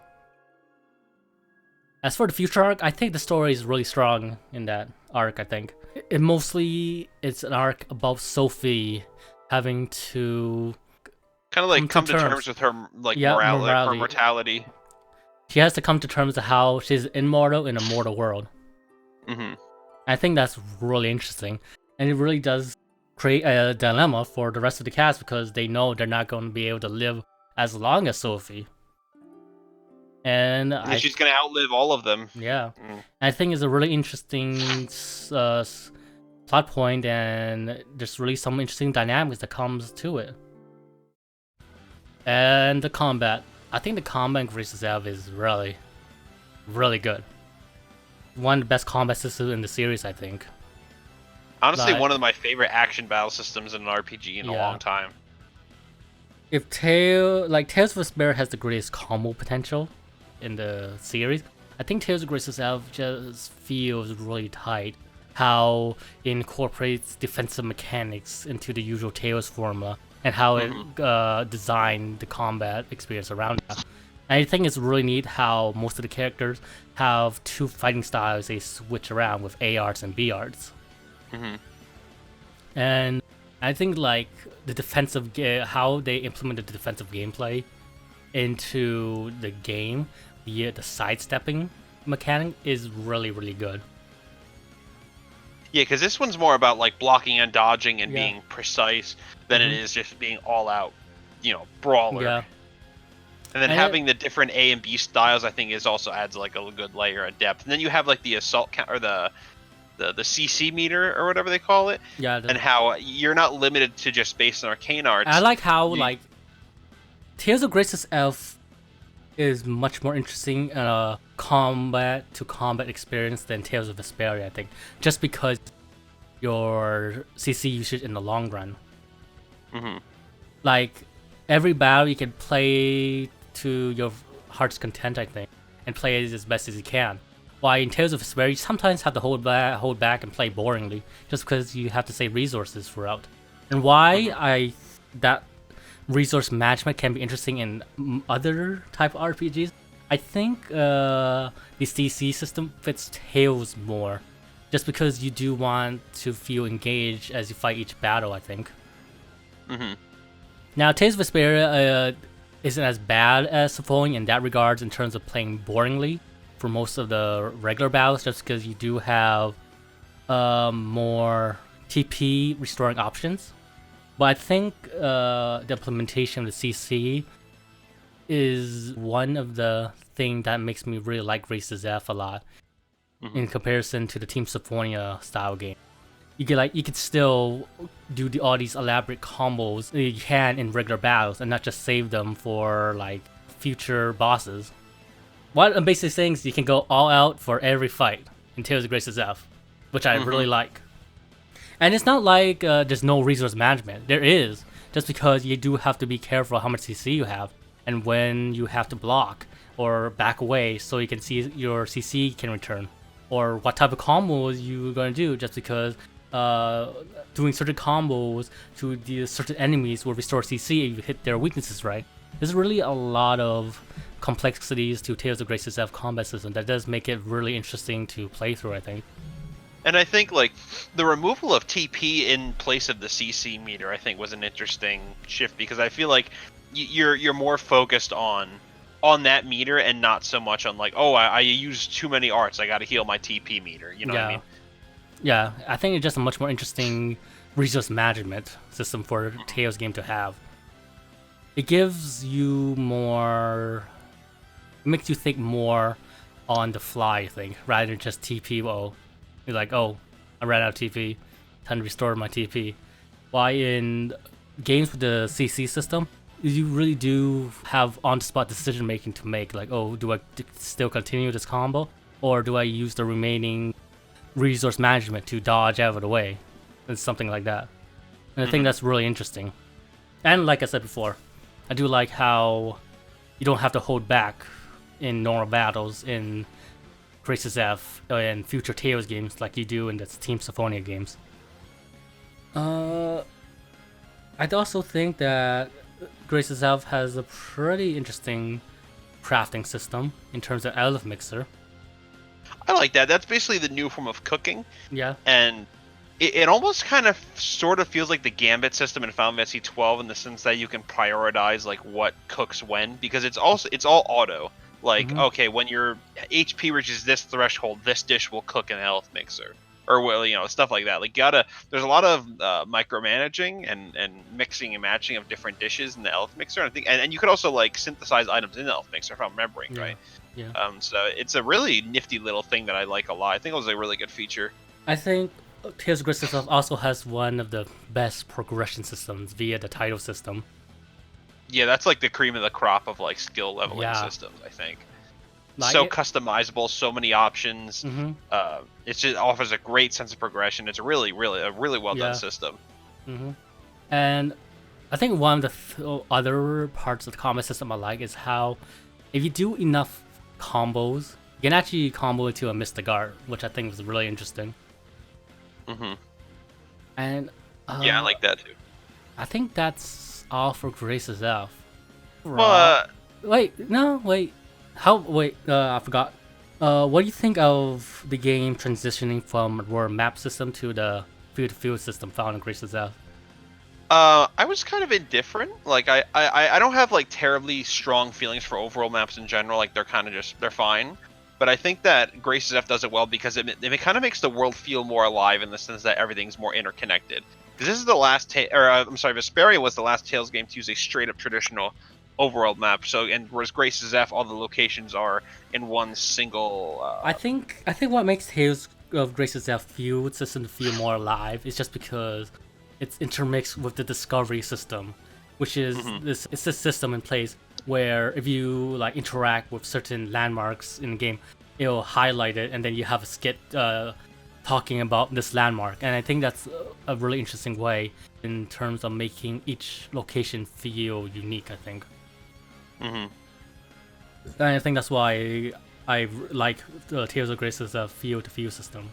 As for the future arc, I think the story is really strong in that arc. I think it's an arc about Sophie having to kind of like come to terms with her like her mortality. She has to come to terms with how she's immortal in a mortal world. I think that's really interesting, and it really does create a dilemma for the rest of the cast because they know they're not going to be able to live as long as Sophie. And she's going to outlive all of them. Yeah. I think it's a really interesting plot point, and there's really some interesting dynamics that comes to it. And the combat. I think the combat in Grace's F is really, really good. One of the best combat systems in the series, I think. Honestly, one of my favorite action battle systems in an RPG in a long time. If Tales of Vesperia has the greatest combo potential in the series, I think Tales of Grace's F just feels really tight. How it incorporates defensive mechanics into the usual Tales formula, and how it designed the combat experience around that. And I think it's really neat how most of the characters have two fighting styles they switch around with A arts and B arts. And I think like the defensive how they implemented the defensive gameplay into the game, the sidestepping mechanic is really, really good. Yeah, because this one's more about like blocking and dodging and being precise than it is just being all out, brawler. Yeah. And then having the different A and B styles, I think, also adds like a good layer of depth. And then you have like the assault count or the CC meter or whatever they call it. Yeah. And how you're not limited to just base and arcane arts. I like how like Tales of Grace's Elf is much more interesting in a combat to combat experience than Tales of Vesperia, I think, just because your CC usage in the long run. Like every battle you can play to your heart's content, I think, and play it as best as you can. While in Tales of Vesperia, you sometimes have to hold back and play boringly, just because you have to save resources throughout. And why that resource management can be interesting in other type of RPGs, I think the CC system fits Tales more, just because you do want to feel engaged as you fight each battle, I think. Now, Tales of Vesperia isn't as bad as Symphonia in that regards in terms of playing boringly for most of the regular battles, just because you do have more TP restoring options. But I think the implementation of the CC is one of the things that makes me really like Grace's F a lot in comparison to the Team Symphonia style game. You could still do all these elaborate combos that you can in regular battles and not just save them for like future bosses. What I'm basically saying is you can go all out for every fight in Tales of Grace's F, which I really like. And it's not like there's no resource management. There is, just because you do have to be careful how much CC you have and when you have to block or back away so you can see your CC can return. or what type of combos you're going to do, just because doing certain combos to the certain enemies will restore CC if you hit their weaknesses right. There's really a lot of complexities to Tales of Grace's F combat system that does make it really interesting to play through, I think. And I think like the removal of TP in place of the CC meter, I think, was an interesting shift, because I feel like you're more focused on that meter and not so much on like, oh, I used too many arts, I got to heal my TP meter. You know what I mean? Yeah, I think it's just a much more interesting resource management system for Tales game to have. It gives you more, it makes you think more on the fly, I think, rather than just TP. Oh, you're like, oh, I ran out of TP, time to restore my TP. Why in games with the CC system, you really do have on-the-spot decision making to make, like, oh, do I still continue this combo, or do I use the remaining resource management to dodge out of the way, and something like that. And I think that's really interesting. And like I said before, I do like how you don't have to hold back in normal battles in Grace's F and future Tales games like you do in the Team Symphonia games. I'd also think that Grace's F has a pretty interesting crafting system in terms of Elf Mixer. I like that. That's basically the new form of cooking. Yeah. And it almost kind of sort of feels like the Gambit system in Final Fantasy 12 in the sense that you can prioritize like what cooks when, because it's all auto. Like, okay, when your HP reaches this threshold, this dish will cook in an Elf Mixer, or well, stuff like that. Like, there's a lot of micromanaging and mixing and matching of different dishes in the Elf Mixer. And I think, and you could also like synthesize items in the Elf Mixer, if I'm remembering right. Yeah. So it's a really nifty little thing that I like a lot. I think it was a really good feature. I think Tales of Grace's F also has one of the best progression systems via the title system. Yeah, that's like the cream of the crop of like skill leveling systems, I think. Like so customizable, so many options. It just offers a great sense of progression. It's a really well done system. And I think one of the other parts of the combat system I like is how if you do enough combos, you can actually combo into a Mystic Art, which I think is really interesting. And yeah, I like that too. I think that's all for Grace's F. Wait, I forgot. What do you think of the game transitioning from a map system to the field-to-field system found in Grace's F? I was kind of indifferent. Like, I don't have like terribly strong feelings for overworld maps in general. Like, they're kind of they're fine. But I think that Grace's F does it well because it kind of makes the world feel more alive in the sense that everything's more interconnected. Because this is the last, Vesperia was the last Tales game to use a straight-up traditional overworld map. So, and whereas Grace's F, all the locations are in one single. I think what makes Tales of Grace's F field system feel more alive is just because it's intermixed with the discovery system, which is it's a system in place where if you like interact with certain landmarks in the game, it'll highlight it, and then you have a skit talking about this landmark. And I think that's a really interesting way in terms of making each location feel unique, I think. And I think that's why I like the Tales of Grace's field-to-field system.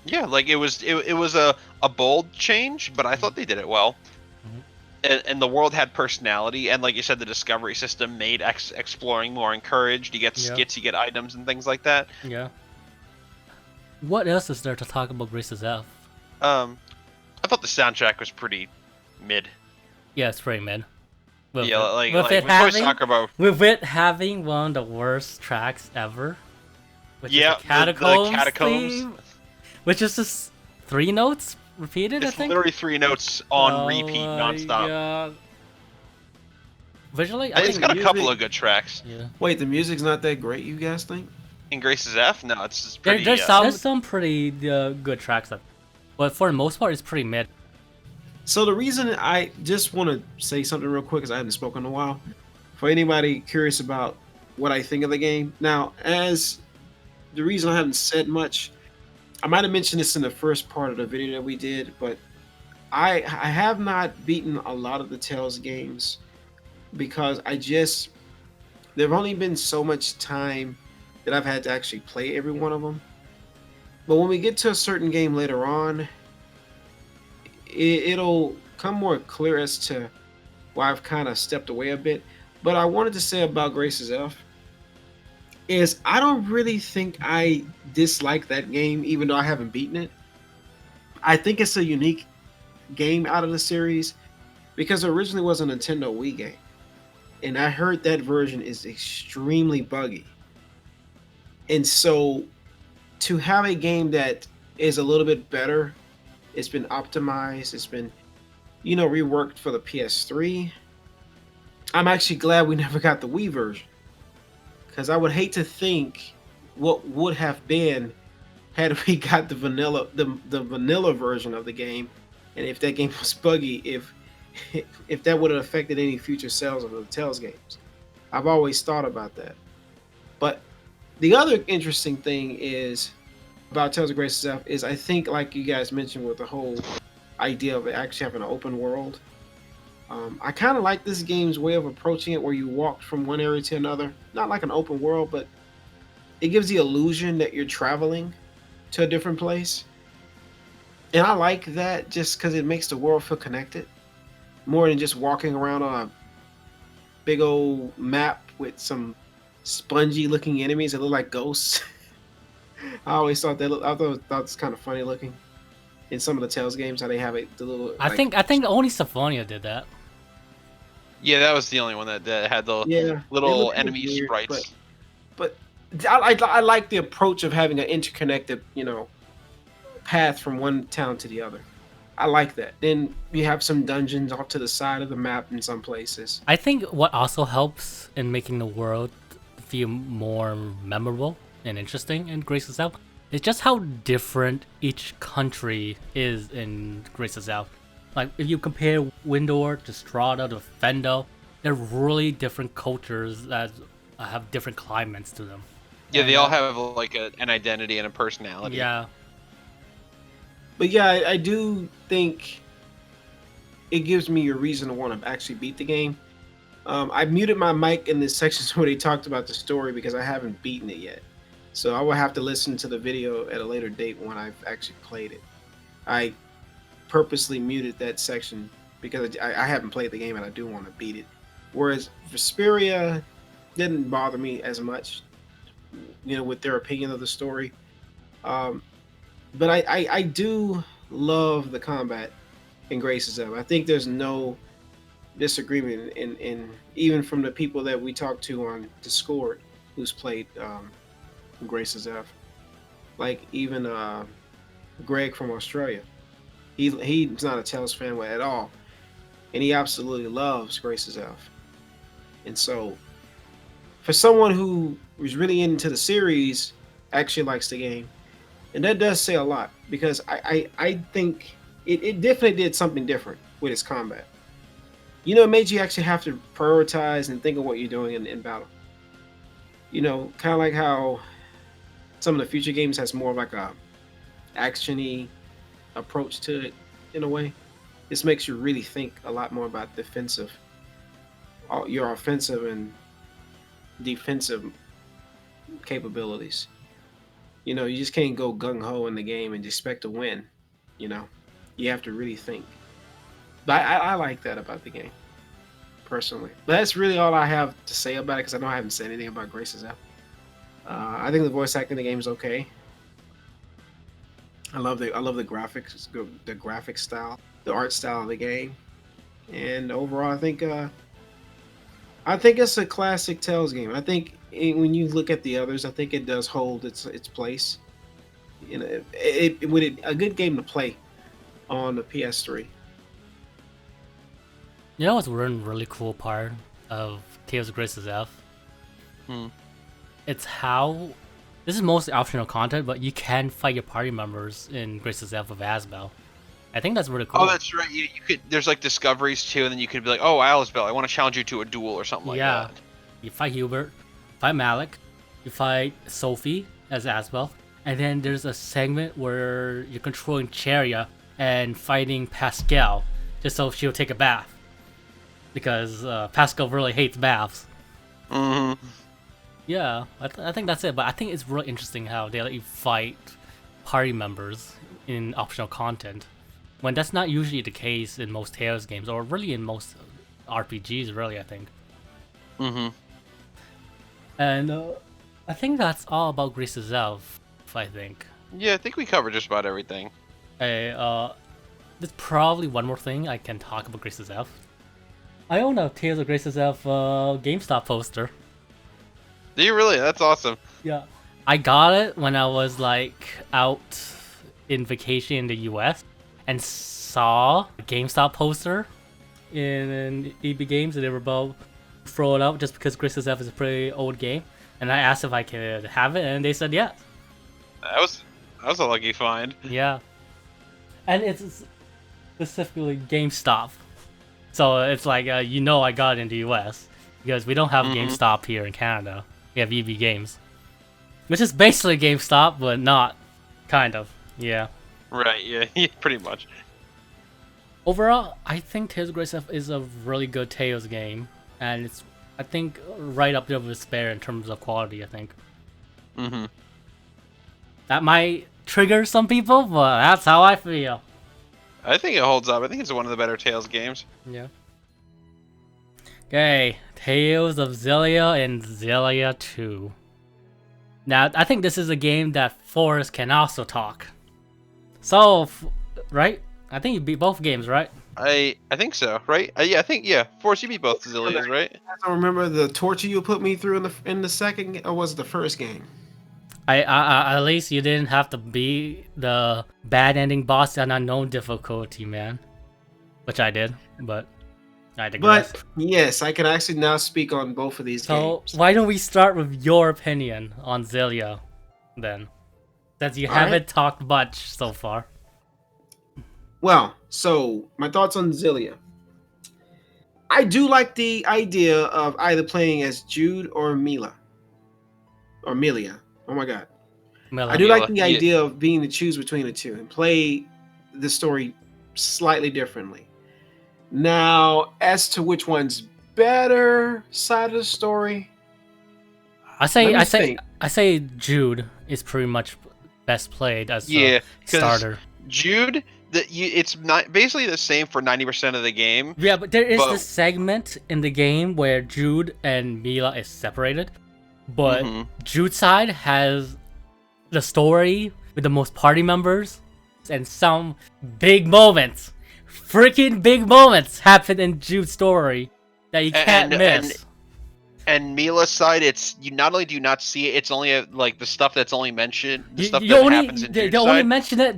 Yeah, like it was a bold change, but I thought they did it well. And the world had personality, and like you said, the discovery system made exploring more encouraged. You get skits, you get items, and things like that. Yeah. What else is there to talk about Grace's F? I thought the soundtrack was pretty mid. Yeah, it's pretty mid. With it having one of the worst tracks ever. Which is the Catacombs theme, which is just 3 notes repeated, I think? It's literally 3 notes on repeat, nonstop. God. Visually, I think it's got a couple of good tracks. Yeah. Wait, the music's not that great, you guys think? In Grace's F? No, it's just pretty... There's some pretty good tracks, but for the most part, it's pretty mid. So the reason I just want to say something real quick, because I haven't spoken in a while, for anybody curious about what I think of the game. Now, as the reason I haven't said much, I might have mentioned this in the first part of the video that we did, but I have not beaten a lot of the Tales games because there've only been so much time that I've had to actually play every one of them. But when we get to a certain game later on, it'll come more clear as to why I've kind of stepped away a bit. But I wanted to say about Grace's F is I don't really think I dislike that game, even though I haven't beaten it. I think it's a unique game out of the series because it originally was a Nintendo Wii game. And I heard that version is extremely buggy. And so to have a game that is a little bit better, it's been optimized, it's been, reworked for the PS3. I'm actually glad we never got the Wii version because I would hate to think what would have been had we got the vanilla version of the game, and if that game was buggy, if that would have affected any future sales of the Tales games. I've always thought about that. But the other interesting thing is about Tales of Grace's F is I think, like you guys mentioned, with the whole idea of actually having an open world. I kind of like this game's way of approaching it, where you walk from one area to another. Not like an open world, but it gives the illusion that you're traveling to a different place. And I like that just because it makes the world feel connected more than just walking around on a big old map with some spongy looking enemies that look like ghosts. I always thought that was kind of funny looking in some of the Tales games, how they have it the little. I think only Symphonia did that. Yeah, that was the only one that had the little enemy weird, sprites. But I like the approach of having an interconnected, path from one town to the other. I like that. Then you have some dungeons off to the side of the map in some places. I think what also helps in making the world feel more memorable and interesting in Grace's Out is just how different each country is in Grace's Out. Like, if you compare Windor to Strahd to Fendo, they're really different cultures that have different climates to them. Yeah, And, they all have like an identity and a personality. Yeah. But yeah, I do think it gives me a reason to want to actually beat the game. I muted my mic in this section where they talked about the story because I haven't beaten it yet. So I will have to listen to the video at a later date when I've actually played it. I purposely muted that section because I haven't played the game and I do want to beat it. Whereas Vesperia didn't bother me as much, with their opinion of the story. But I do love the combat in Grace's F. I think there's no disagreement in even from the people that we talked to on Discord who's played Grace's F. Like even Greg from Australia. He's not a Tales fan at all. And he absolutely loves Grace's F. And so for someone who was really into the series, actually likes the game. And that does say a lot because I think it definitely did something different with its combat. It made you actually have to prioritize and think of what you're doing in battle. Kind of like how some of the future games has more of like a action-y approach to it in a way. This makes you really think a lot more about your offensive and defensive capabilities. You just can't go gung-ho in the game and expect to win. You have to really think. But I like that about the game, personally. But that's really all I have to say about it because I know I haven't said anything about Grace's F. I think the voice acting in the game is okay. I love the graphics, the graphic style, the art style of the game, and overall, I think it's a classic Tales game. I think when you look at the others, I think it does hold its place. It would a good game to play on the PS3. What's one really cool part of Tales of Grace's F? It's how this is mostly optional content, but you can fight your party members in Grace's F of Asbel. I think that's really cool. Oh, that's right. You could. There's like discoveries too, and then you could be like, "Oh, Asbel, I want to challenge you to a duel or something like that." You fight Hubert, fight Malik, you fight Sophie as Asbel, and then there's a segment where you're controlling Cheria and fighting Pascal, just so she'll take a bath, because Pascal really hates baths. Mm-hmm. Yeah, I think that's it. But I think it's really interesting how they let you fight party members in optional content, when that's not usually the case in most Tales games, or really in most RPGs, really, I think. Mm-hmm. And I think that's all about Grease's Elf, I think. Yeah, I think we covered just about everything. There's probably one more thing I can talk about Grease's Elf. I own a Tales of Grace's Elf GameStop poster. Do you really? That's awesome. Yeah. I got it when I was like out in vacation in the US and saw a GameStop poster in EB Games, and they were about to throw it out just because Grace's Elf is a pretty old game. And I asked if I could have it, and they said yes. That was a lucky find. Yeah. And it's specifically GameStop. So it's like, I got it in the US because we don't have GameStop here in Canada. We have EB Games, which is basically GameStop, but not, kind of. Yeah. Right. Yeah. Pretty much. Overall, I think Tales of Grace is a really good Tales game, and it's, I think, right up there with Vesperia in terms of quality. I think. Mm-hmm. That might trigger some people, but that's how I feel. I think it holds up. I think it's one of the better Tales games. Yeah. Okay, Tales of Xillia and Xillia 2. Now, I think this is a game that Forrest can also talk. So, right? I think you beat both games, right? I think so, right? I think Force, you beat both Xillias, right? I don't remember the torture you put me through in the second, or was it the first game? I at least you didn't have to beat the bad ending boss on unknown difficulty, man. Which I did, but I digress. But yes, I can actually now speak on both of these games. So why don't we start with your opinion on Xillia, then, since you haven't talked much so far. Well, so my thoughts on Xillia. I do like the idea of either playing as Jude or Mila. Or Milia. Oh my god. I do like the idea of being to choose between the two and play the story slightly differently. Now, as to which one's better side of the story, I say Jude is pretty much best played as a starter. Jude, it's not basically the same for 90% of the game. Yeah, but there is this segment in the game where Jude and Mila is separated. But Jude's side has the story with the most party members and some big moments. Freaking big moments happen in Jude's story that you can't miss. And Mila's side, you not only do you not see it, it's only like the stuff that's only mentioned, happens in Jude's side. They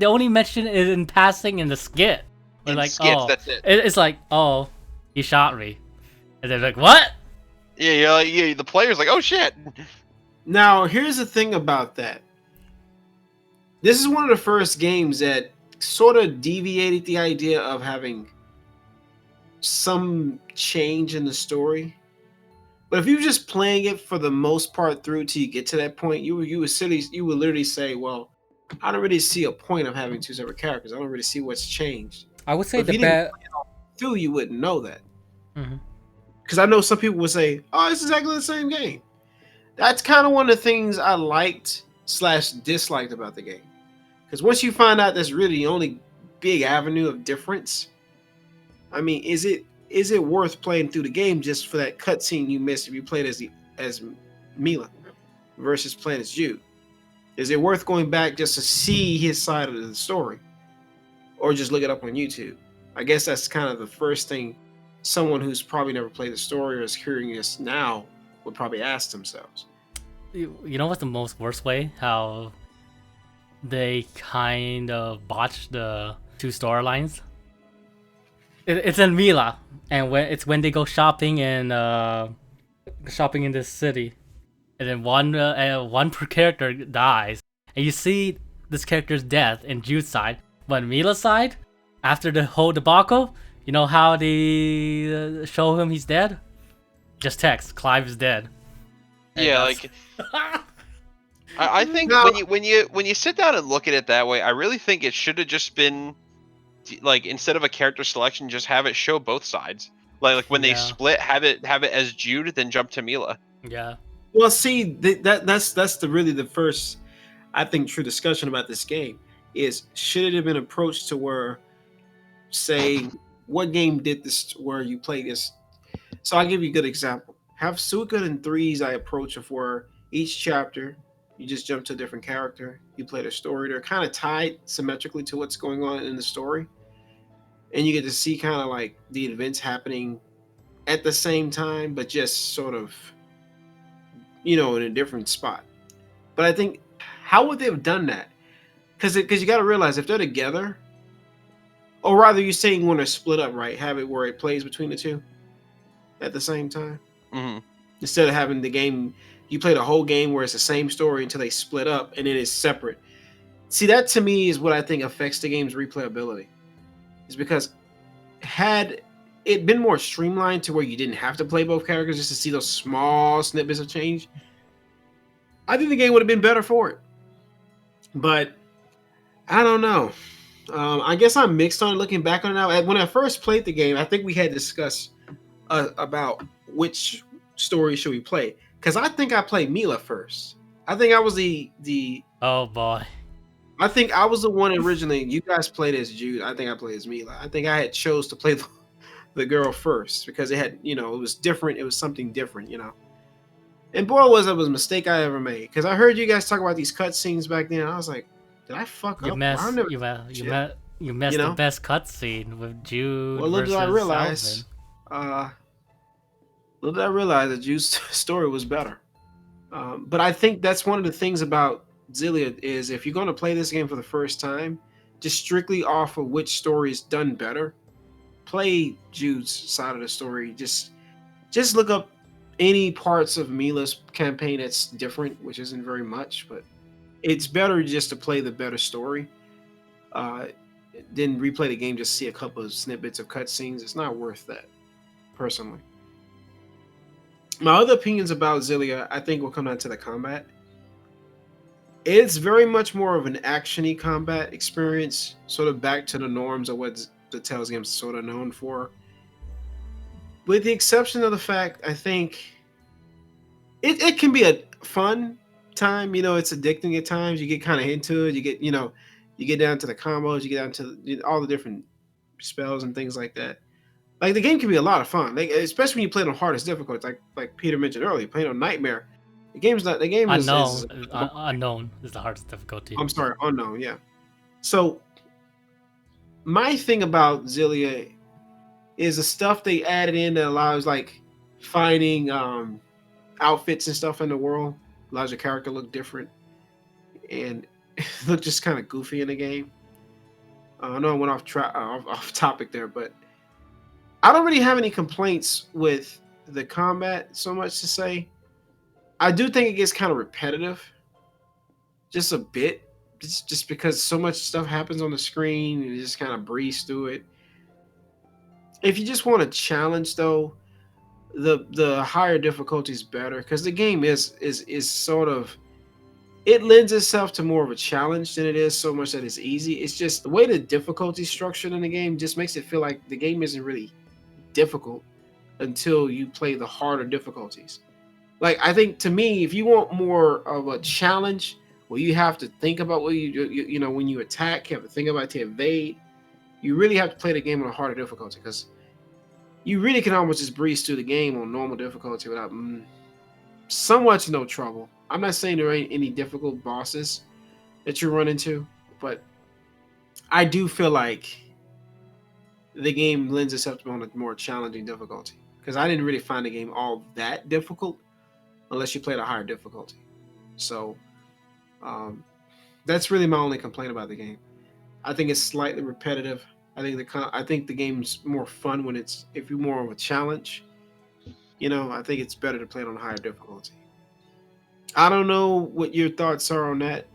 only mention it in passing in the skit. Skits, that's it. It's like, oh, he shot me. And they're like, what? Yeah, the player's like, oh shit. Now, here's the thing about that. This is one of the first games that sort of deviated the idea of having some change in the story. But if you're just playing it for the most part through till you get to that point, you would literally say, well, I don't really see a point of having two separate characters. I don't really see what's changed. I would say through you wouldn't know that. Because I know some people would say, oh, it's exactly the same game. That's kind of one of the things I liked / disliked about the game. Because once you find out that's really the only big avenue of difference, I mean, is it worth playing through the game just for that cutscene you missed if you played as Mila versus playing as Jude? Is it worth going back just to see his side of the story? Or just look it up on YouTube? I guess that's kind of the first thing someone who's probably never played the story or is hearing this now would probably ask themselves. You know what's the most worst way? How they kind of botched the two storylines? It's in Mila, and when they go shopping in this city, and then one per character dies, and you see this character's death in Jude's side, but Mila's side, after the whole debacle, you know how they show him he's dead? Just text, Clive is dead. Yeah, like I think when you sit down and look at it that way, I really think it should have just been like, instead of a character selection, just have it show both sides. Like when they split, have it as Jude, then jump to Mila. Yeah. Well, see, that's really the first. I think true discussion about this game is should it have been approached to where, say, what game did this where you play this? So I'll give you a good example. Have Suikoden 3's I approach of where each chapter you just jump to a different character, you play the story. They're kind of tied symmetrically to what's going on in the story, and you get to see kind of like the events happening at the same time, but just sort of, in a different spot. But I think, how would they have done that? Because you got to realize if they're together, or rather, you're saying when they're split up, right? Have it where it plays between the two at the same time, instead of having the game. You play the whole game where it's the same story until they split up and then it's separate. See, that to me is what I think affects the game's replayability. Is because had it been more streamlined to where you didn't have to play both characters just to see those small snippets of change, I think the game would have been better for it. But I don't know. I guess I'm mixed on it looking back on it now. When I first played the game, I think we had discussed about which story should we play. Because I think I played Mila first. I think I was the Oh boy. I think I was the one originally. You guys played as Jude. I think I played as Mila. I think I had chose to play the girl first because it had, it was different. It was something different, And boy, was it was a mistake I ever made. Because I heard you guys talk about these cutscenes back then. And I was like, did I fuck up? You messed the best cutscene with Jude. Well, little did I realize. Little did I realize that Jude's story was better. But I think that's one of the things about Xillia is if you're going to play this game for the first time, just strictly off of which story is done better, play Jude's side of the story. Just look up any parts of Mila's campaign that's different, which isn't very much, but it's better just to play the better story. Then replay the game, just see a couple of snippets of cutscenes. It's not worth that, personally. My other opinions about Xillia, I think, will come down to the combat. It's very much more of an action-y combat experience, sort of back to the norms of what the Tales games sort of known for. With the exception of the fact, I think it can be a fun time. It's addicting at times. You get kind of into it. You get down to the combos. You get down to all the different spells and things like that. Like the game can be a lot of fun, especially when you play it on hardest difficulty. Like Peter mentioned earlier, playing on Nightmare. The game is unknown is the hardest difficulty. I'm sorry, unknown. Yeah. So my thing about Xillia is the stuff they added in that allows like finding outfits and stuff in the world. Allows your character to look different and look just kind of goofy in the game. I know I went off topic there, but I don't really have any complaints with the combat so much to say. I do think it gets kind of repetitive, just a bit, just because so much stuff happens on the screen and you just kind of breeze through it. If you just want a challenge, though, the higher difficulty is better because the game is sort of, it lends itself to more of a challenge than it is so much that it's easy. It's just the way the difficulty is structured in the game just makes it feel like the game isn't really difficult until you play the harder difficulties. Like, I think to me, if you want more of a challenge where you have to think about what you do, when you attack, you have to think about it to evade, you really have to play the game on a harder difficulty because you really can almost just breeze through the game on normal difficulty without somewhat no trouble. I'm not saying there ain't any difficult bosses that you run into, but I do feel like the game lends itself to on a more challenging difficulty because I didn't really find the game all that difficult unless you played a higher difficulty. So that's really my only complaint about the game. I think it's slightly repetitive. I think the game's more fun if you're more of a challenge. I think it's better to play it on a higher difficulty. I don't know what your thoughts are on that.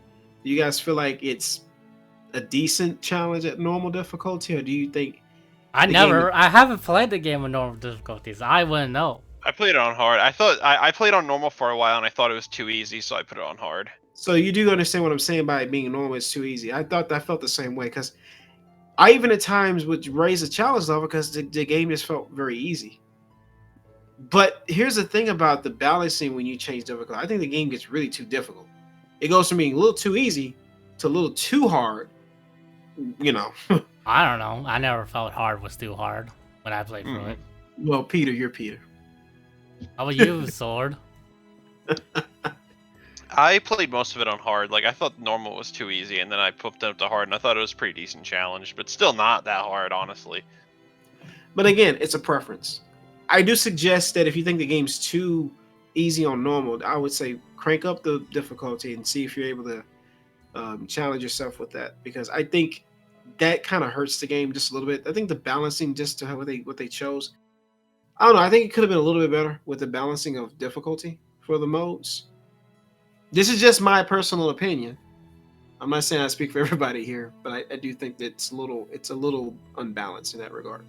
Do you guys feel like it's a decent challenge at normal difficulty, or do you think I haven't played the game with normal difficulties. I wouldn't know. I played it on hard. I played on normal for a while and I thought it was too easy, so I put it on hard. So you do understand what I'm saying by it being normal, it's too easy. I felt the same way because I even at times would raise the challenge level because the game just felt very easy. But here's the thing about the balancing when you change difficulty. I think the game gets really too difficult. It goes from being a little too easy to a little too hard. I don't know. I never felt hard was too hard when I played through it. Well, Peter, you're Peter. How about you, Sword? I played most of it on hard. Like, I thought normal was too easy, and then I popped it up to hard, and I thought it was a pretty decent challenge, but still not that hard, honestly. But again, it's a preference. I do suggest that if you think the game's too easy on normal, I would say crank up the difficulty and see if you're able to challenge yourself with that, because I think that kind of hurts the game just a little bit. I think the balancing, just to what they chose, I don't know. I think it could have been a little bit better with the balancing of difficulty for the modes. This is just my personal opinion. I'm not saying I speak for everybody here, but I do think that it's a little unbalanced in that regard.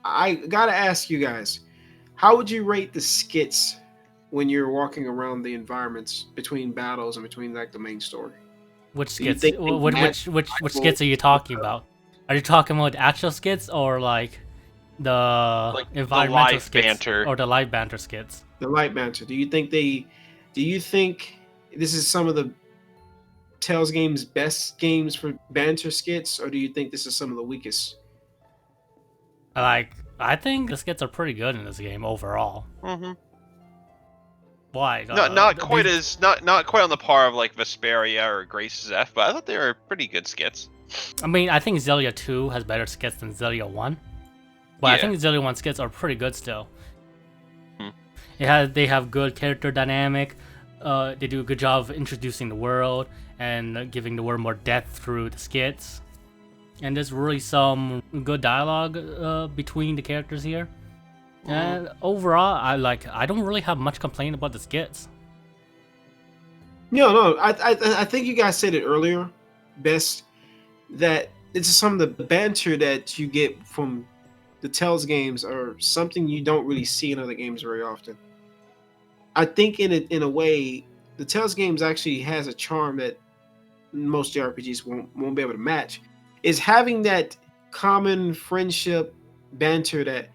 I gotta ask you guys, how would you rate the skits when you're walking around the environments between battles and between like the main story? Which skits? Which skits are you talking about? Are you talking about the actual skits or like the environmental skits banter, or the light banter skits? The light banter. Do you think this is some of the Tales games' best games for banter skits, or do you think this is some of the weakest? I think the skits are pretty good in this game overall. Why? Not quite on the par of like Vesperia or Grace's F, but I thought they were pretty good skits. I mean, I think Xillia 2 has better skits than Xillia 1, but I think Xillia 1 skits are pretty good still. They have good character dynamic. They do a good job of introducing the world and giving the world more depth through the skits. And there's really some good dialogue between the characters here. And overall, I don't really have much complaint about the skits. No, I think you guys said it earlier, best, that it's just some of the banter that you get from the Tales games are something you don't really see in other games very often. I think in a way, the Tales games actually has a charm that most JRPGs won't be able to match. Is having that common friendship banter that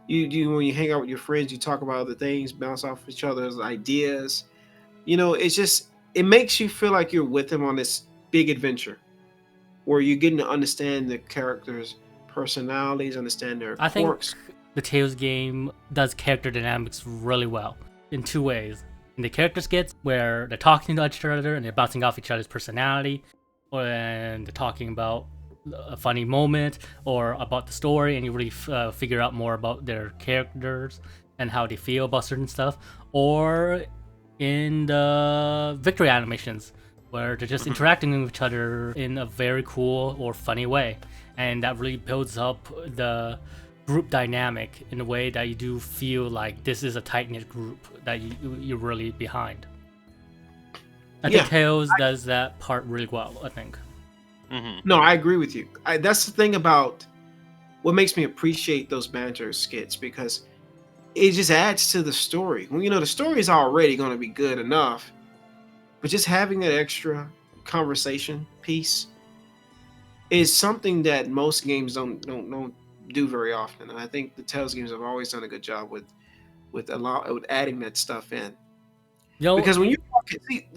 you do when you hang out with your friends. You talk about other things, bounce off each other's ideas. It makes you feel like you're with them on this big adventure, where you're getting to understand the characters' personalities, understand their quirks. I think the Tales game does character dynamics really well in two ways. In the character skits, where they're talking to each other and they're bouncing off each other's personality, and they're talking about a funny moment or about the story, and you really figure out more about their characters and how they feel about certain stuff. Or in the victory animations, where they're just interacting with each other in a very cool or funny way, and that really builds up the group dynamic in a way that you do feel like this is a tight-knit group that you're really behind. I think Tales does that part really well, I think. No, I agree with you. That's the thing about what makes me appreciate those banter skits, because it just adds to the story. When the story is already going to be good enough, but just having that extra conversation piece is something that most games don't do very often. And I think the Tales games have always done a good job with adding that stuff in. Because when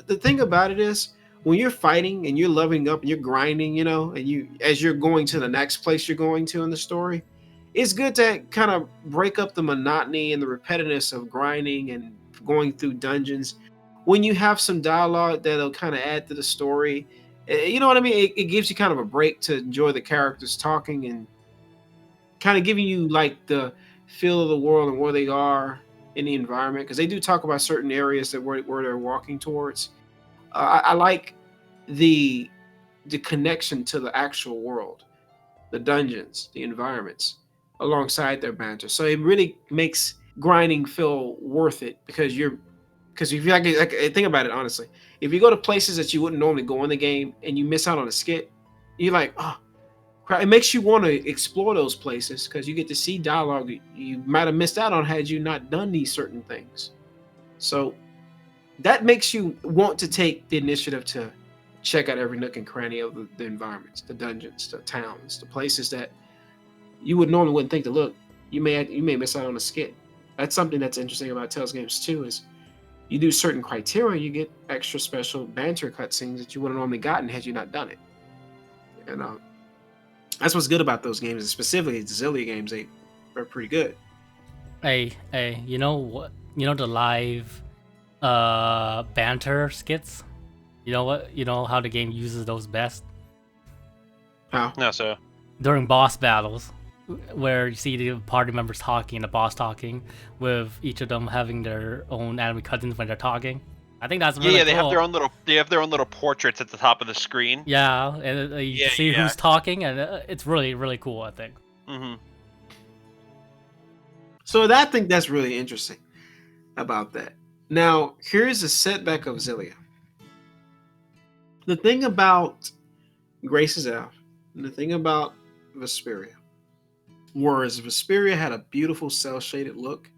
the thing about it is, when you're fighting and you're leveling up and you're grinding, and as you're going to the next place you're going to in the story, it's good to kind of break up the monotony and the repetitiveness of grinding and going through dungeons. When you have some dialogue that'll kind of add to the story, you know what I mean? It gives you kind of a break to enjoy the characters talking and kind of giving you like the feel of the world and where they are in the environment, because they do talk about certain areas where they're walking towards. I like the connection to the actual world, the dungeons, the environments, alongside their banter. So it really makes grinding feel worth it, because if you think about it honestly, if you go to places that you wouldn't normally go in the game and you miss out on a skit, you're like, oh, crap. It makes you want to explore those places, because you get to see dialogue you might have missed out on had you not done these certain things. So that makes you want to take the initiative to check out every nook and cranny of the environments, the dungeons, the towns, the places that you wouldn't think to look. You may miss out on a skit. That's something that's interesting about Tales games too, is you do certain criteria, you get extra special banter cutscenes that you wouldn't have normally gotten had you not done it. And that's what's good about those games, and specifically the Xillia games. They're pretty good. Hey, you know what? You know the live banter skits? You know what? You know how the game uses those best? How? No, so During boss battles, where you see the party members talking, the boss talking, with each of them having their own anime cutscenes when they're talking. I think that's really yeah, they cool. have their own little portraits at the top of the screen. Yeah, and you see who's talking, and it's really, really cool, I think. Mm-hmm. So I think that's really interesting about that. Now, here's a setback of Xillia. The thing about Grace's Elf, and the thing about Vesperia, whereas Vesperia had a beautiful cel-shaded look,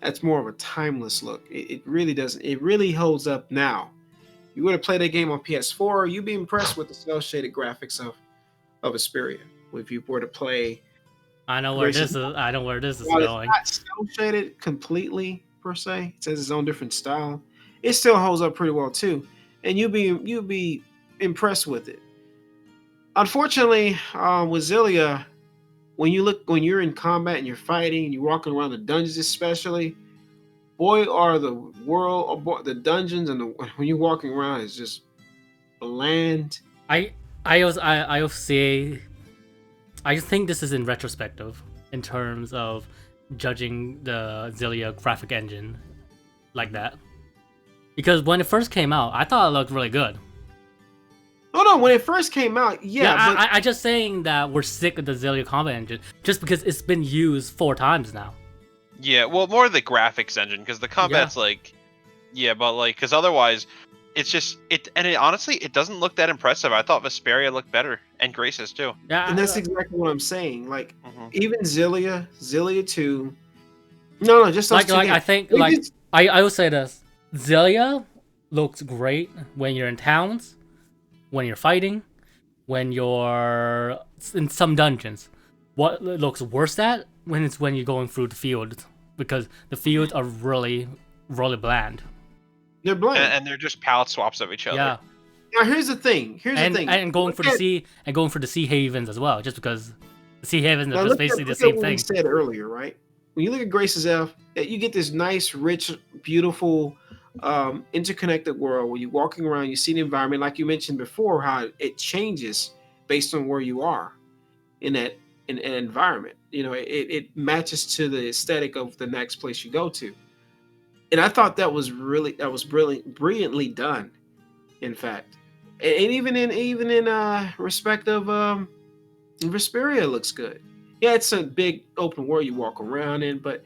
that's more of a timeless look. It really doesn't. It really holds up now. You would have played that game on PS4, you'd be impressed with the cel-shaded graphics of Vesperia. If you were to play, I know where this is. I know where this is going. It's not cel-shaded completely per se. It has its own different style. It still holds up pretty well too, and you'd be impressed with it. Unfortunately, with Xillia, when you're in combat and you're fighting and you're walking around the dungeons, especially, boy, are the dungeons and when you're walking around, it's just bland. I think this is in retrospective in terms of judging the Xillia graphic engine like that, because when it first came out, I thought it looked really good. Oh no, when it first came out, yeah. I just saying that we're sick of the Xillia combat engine just because it's been used 4 times now. Yeah, well, more the graphics engine, because the combat's because otherwise, it's just honestly, it doesn't look that impressive. I thought Vesperia looked better, and Grace's too. Yeah, and that's exactly what I'm saying. Like even Xillia 2. No, just those two I think I will say this: Xillia looks great when you're in towns, when you're fighting, when you're in some dungeons. What looks worse at when you're going through the fields, because the fields are really, really bland. They're bland, and they're just palette swaps of each other. Yeah. Now here's the thing. And going for the sea havens as well, just because the sea havens are just basically the same thing. We said earlier, right? When you look at Grace's Elf, you get this nice, rich, beautiful, interconnected world where you're walking around, you see the environment, like you mentioned before, how it changes based on where you are in an environment. You know, it matches to the aesthetic of the next place you go to. And I thought that was brilliantly done, in fact. And even in respect of Vesperia looks good. Yeah, it's a big open world you walk around in, but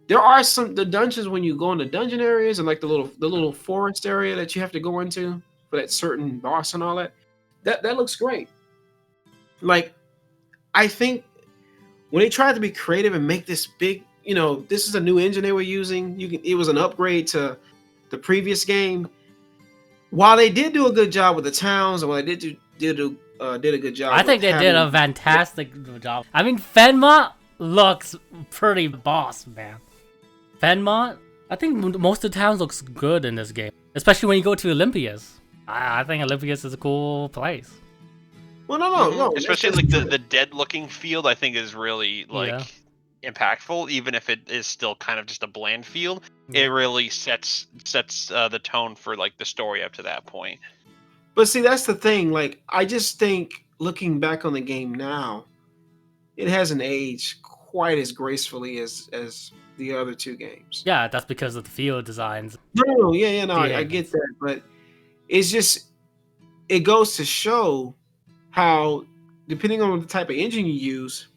there are the dungeons when you go into dungeon areas and like the little forest area that you have to go into for that certain boss and all that. That looks great. Like, I think when they tried to be creative and make this big, this is a new engine they were using. It was an upgrade to the previous game. While they did do a good job with the towns, and while they did a good job, I think they did a fantastic job. I mean, Fenmont looks pretty boss, man. Fenmont, I think most of the towns looks good in this game, especially when you go to Olympias. I think Olympias is a cool place. Well, no. Especially like the dead-looking field, I think is really impactful, even if it is still kind of just a bland field. It really sets the tone for like the story up to that point. But see, that's the thing. Like, I just think looking back on the game now, it hasn't aged quite as gracefully as the other 2 games. Yeah, that's because of the field designs. No, I get that, but it's just, it goes to show how, depending on the type of engine you use,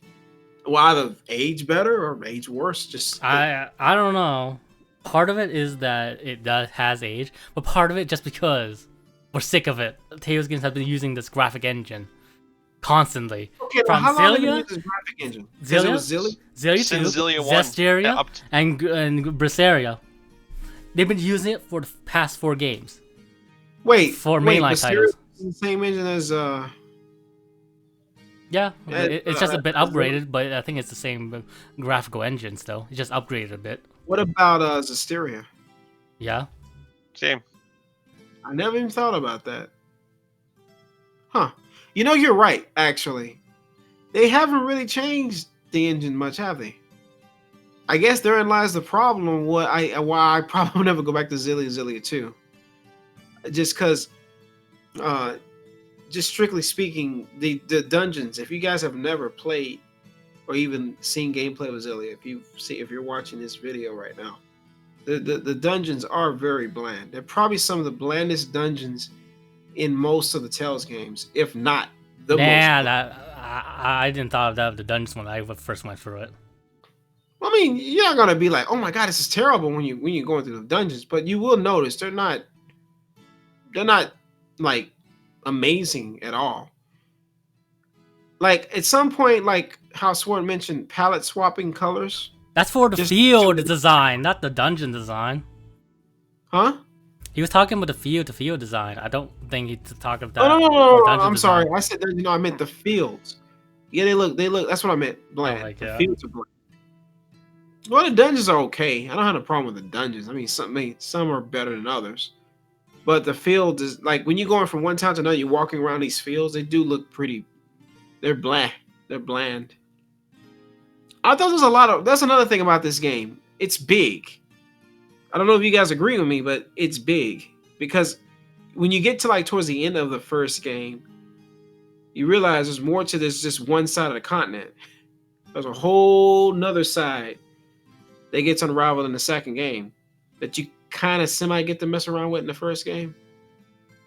will either age better or age worse. I don't know. Part of it is that it has aged, but part of it just because we're sick of it. Tales games have been using this graphic engine constantly. Okay, from how long have you Xillia, used this graphic engine? Xillia 2, Xillia 1, Zestiria, and Braceria. They've been using it for the past 4 games. For mainline titles. The same engine as Yeah, it's just a bit upgraded, but I think it's the same graphical engine still. It's just upgraded a bit. What about Zestiria? Yeah. Same. I never even thought about that. Huh. You know, you're right, actually. They haven't really changed the engine much, have they? I guess therein lies the problem. Why I probably will never go back to Xillia 2. Just because, uh, just strictly speaking, the dungeons. If you guys have never played or even seen gameplay of Xillia, if you're watching this video right now, the dungeons are very bland. They're probably some of the blandest dungeons in most of the Tales games, if not the most. Nah, I didn't thought of that of the dungeons when I first went through it. I mean, you're not gonna be like, "Oh my god, this is terrible" when you're going through the dungeons, but you will notice they're not like amazing at all. Like at some point, like how Swarm mentioned, palette swapping colors. That's for the Just- field design, not the dungeon design. Huh? He was talking about the field design. I don't think he's talking about Oh, no, the dungeon I'm design. sorry. I said that, I meant the fields. Yeah, they look. That's what I meant. Bland. Oh my The God. fields are bland. Well, the dungeons are okay. I don't have a problem with the dungeons. I mean, some are better than others. But the field is like when you're going from one town to another, you're walking around these fields. They do look pretty. They're bland. They're bland. I thought there's a lot of. That's another thing about this game. It's big. I don't know if you guys agree with me, but it's big because when you get to like towards the end of the first game, you realize there's more to this just one side of the continent. There's a whole nother side that gets unraveled in the second game that you kind of semi get to mess around with in the first game.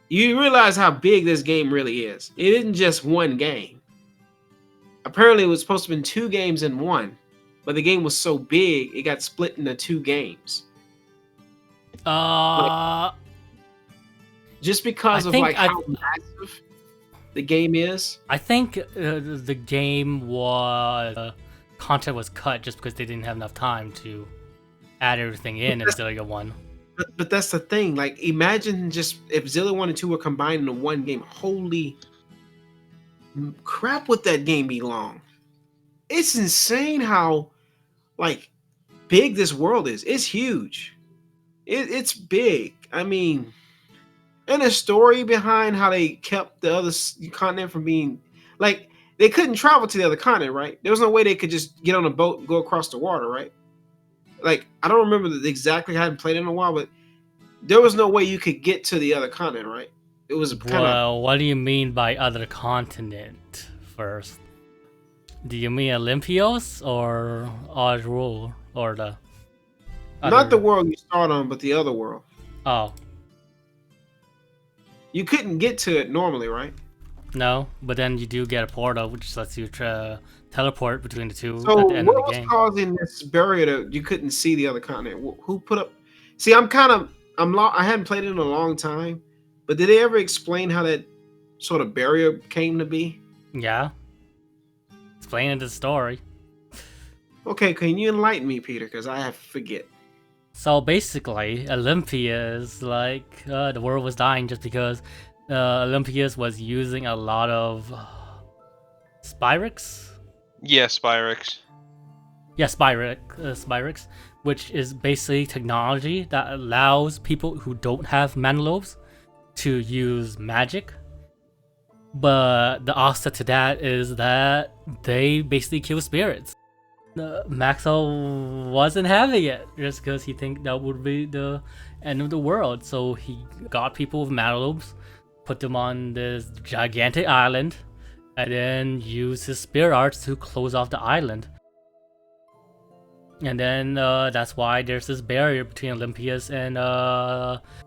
You realize how big this game really is. It isn't just one game. Apparently, it was supposed to have been 2 games in one, but the game was so big it got split into 2 games. Just because of like how massive the game is. I think the game was content was cut just because they didn't have enough time to add everything in Xillia 1. But that's the thing. Like, imagine just if Xillia 1 and 2 were combined into one game. Holy crap, would that game be long? It's insane how like big this world is. It's huge. It's big. I mean, and a story behind how they kept the other continent from being like they couldn't travel to the other continent, right? There was no way they could just get on a boat and go across the water, right? Like I don't remember exactly. I hadn't played it in a while, but there was no way you could get to the other continent, right? It was kind of. Well, what do you mean by other continent first? Do you mean Olympios or Ojrul or the? Not the world you start on, but the other world. Oh. You couldn't get to it normally, right? No, but then you do get a portal, which lets you teleport between the two So at the end of what the was game. causing this barrier to you couldn't see the other continent? Who put up? See, I hadn't played it in a long time, but did they ever explain how that sort of barrier came to be? Yeah. Explaining the story. Okay, can you enlighten me, Peter? Because I forget. So basically, Olympias, like, the world was dying just because Olympias was using a lot of Spyrix? Yeah, Spyrix. Yeah, Spyrix, which is basically technology that allows people who don't have mana lobes to use magic. But the offset to that is that they basically kill spirits. Maxwell wasn't having it just because he think that would be the end of the world. So he got people with mana lobes, put them on this gigantic island, and then used his spirit arts to close off the island. And then that's why there's this barrier between Olympias and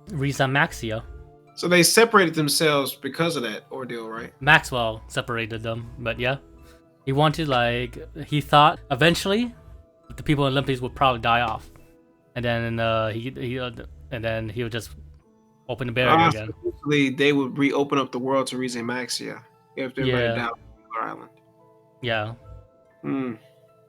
Riza Maxia. So they separated themselves because of that ordeal, right? Maxwell separated them, but yeah. He wanted, like, he thought eventually the people in Olympias would probably die off, and then he would just open the barrier again. So they would reopen up the world to Rize Maxia if they're ready down the island. Yeah.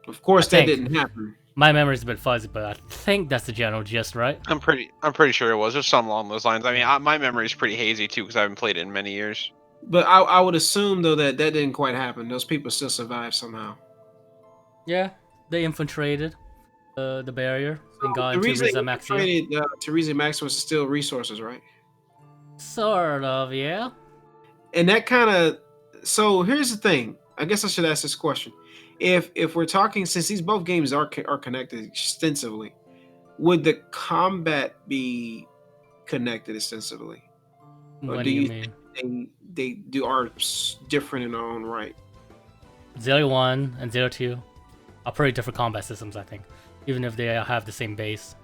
Of course, that didn't happen. My memory's a bit fuzzy, but I think that's the general gist, right? I'm pretty sure it was. There's something along those lines. I mean, my memory's pretty hazy too because I haven't played it in many years. But I would assume though that didn't quite happen. Those people still survived somehow. Yeah, they infiltrated the barrier, and got The into reason Riza they Maxia. traded Teresa Max was to steal resources, right? Sort of, yeah. And that kind of. So here's the thing. I guess I should ask this question: if we're talking, since these both games are connected extensively, would the combat be connected extensively, or What do do you you mean? think they are different in their own right? Zero 1 and Zero 2 are pretty different combat systems, I think, even if they have the same base.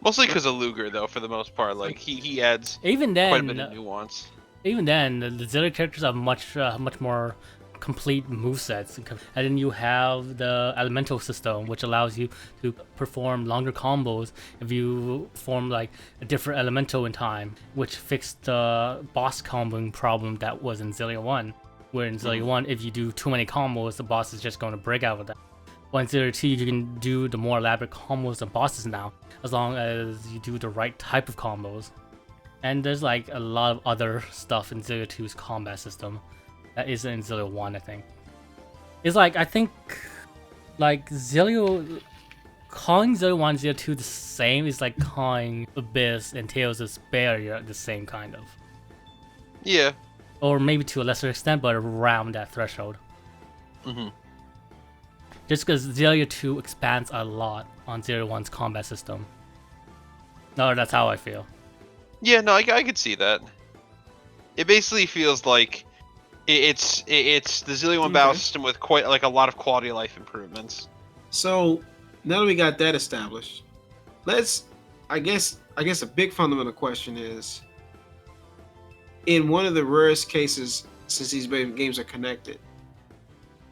Mostly because of Luger, though, for the most part. Like he adds Even quite a bit then, of nuance. the Zero characters have much more complete movesets, and then you have the elemental system, which allows you to perform longer combos if you form like a different elemental in time, which fixed the boss comboing problem that was in Xillia 1. Where in Xillia 1, if you do too many combos, the boss is just going to break out of that. But in Xillia 2, you can do the more elaborate combos and bosses now, as long as you do the right type of combos. And there's like a lot of other stuff in Xillia 2's combat system that isn't in Xillia 1, I think. It's like, I think, like, calling Xillia 1 and Xillia 2 the same is like calling Abyss and Tales of Vesperia the same, kind of. Yeah. Or maybe to a lesser extent, but around that threshold. Mm-hmm. Just because Xillia 2 expands a lot on Xillia 1's combat system. No, that's how I feel. Yeah, no, I could see that. It basically feels like it's the Xillia 1 battle system with quite like a lot of quality of life improvements. So now that we got that established, I guess a big fundamental question is, in one of the rarest cases, since these games are connected,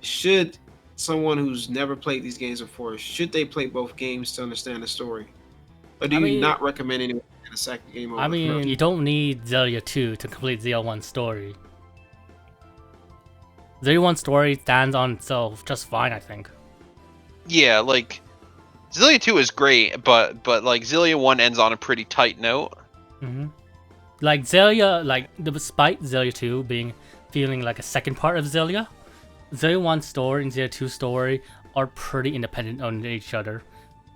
should someone who's never played these games before, should they play both games to understand the story? Or do you not recommend anyone playing a second game over I the mean, first? you don't need Xillia 2 to complete Xillia 1's story. Xillia 1's story stands on itself just fine, I think. Yeah, like Xillia 2 is great, but like Xillia 1 ends on a pretty tight note. Mm-hmm. Like Xillia, like despite Xillia 2 feeling like a second part of Xillia, Xillia 1's story and Xillia 2's story are pretty independent on each other.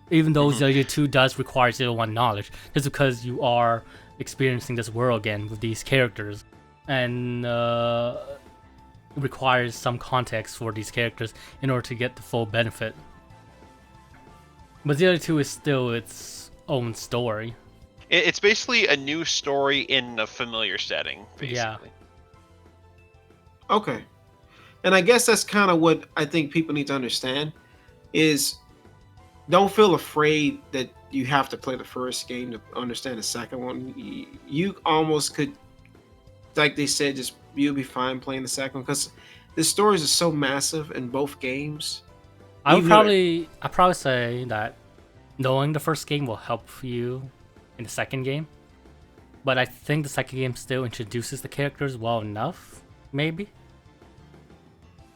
Even though Xillia 2 does require Xillia 1 knowledge, just because you are experiencing this world again with these characters, and it requires some context for these characters in order to get the full benefit. But Xillia 2 is still its own story. It's basically a new story in a familiar setting, basically. Yeah. Okay. And I guess that's kind of what I think people need to understand is, don't feel afraid that you have to play the first game to understand the second one. You almost could, like they said, just you'll be fine playing the second one because the stories are so massive in both games. I'd probably say that knowing the first game will help you in the second game, but I think the second game still introduces the characters well enough, maybe.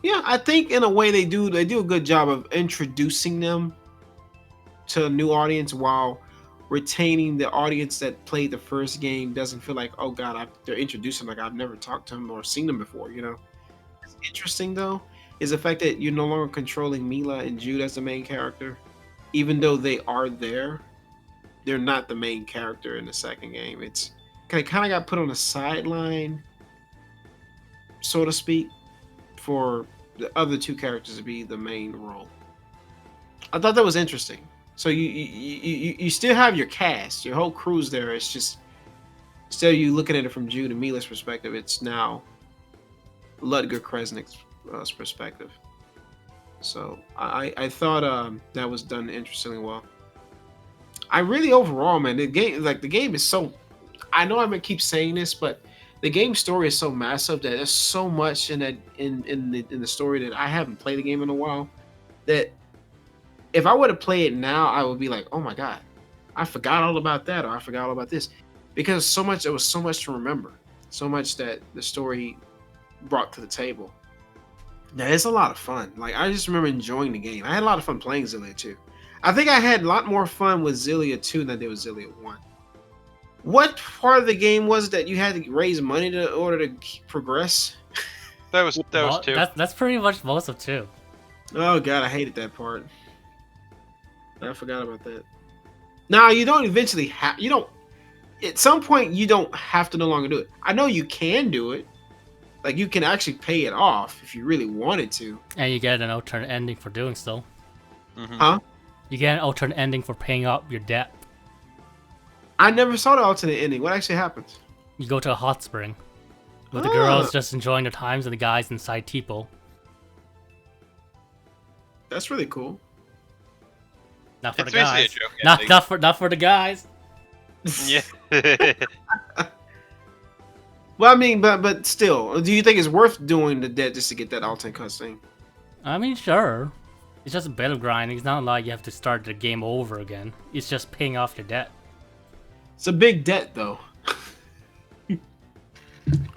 Yeah, I think in a way they do a good job of introducing them to a new audience while retaining the audience that played the first game. Doesn't feel like, oh god, they're introducing like I've never talked to them or seen them before. What's interesting though is the fact that you're no longer controlling Mila and Jude as the main character, even though they are there. They're not the main character in the second game. It's kind of got put on a sideline, so to speak, for the other two characters to be the main role. I thought that was interesting. So you still have your cast, your whole crew's there. It's just, instead of you looking at it from Jude and Mila's perspective, it's now Ludger Kresnik's perspective. So I thought that was done interestingly well. I really overall, man, the game is so. I know I'm gonna keep saying this, but the game story is so massive that there's so much in the story that I haven't played the game in a while. That if I were to play it now, I would be like, oh my god, I forgot all about that, or I forgot all about this, because there was so much to remember, so much that the story brought to the table. Yeah, it's a lot of fun. Like, I just remember enjoying the game. I had a lot of fun playing Xillia 2. I think I had a lot more fun with Xillia 2 than I did with Xillia 1. What part of the game was it that you had to raise money in order to progress? That was 2. That's pretty much most of 2. Oh god, I hated that part. I forgot about that. Now you don't eventually have. You don't. At some point, you don't have to no longer do it. I know you can do it. Like you can actually pay it off if you really wanted to. And you get an alternate ending for doing so. Mhm. Huh? You get an alternate ending for paying up your debt. I never saw the alternate ending. What actually happens? You go to a hot spring with the Ah. girls just enjoying their times and the guys inside Tipo. That's really cool. Not for It's the basically a guys. joke Not ending. not for the guys. Yeah. Well, I mean, but still, do you think it's worth doing the debt just to get that alternate cutscene? I mean, sure. It's just a bit of grinding. It's not like you have to start the game over again. It's just paying off your debt. It's a big debt, though.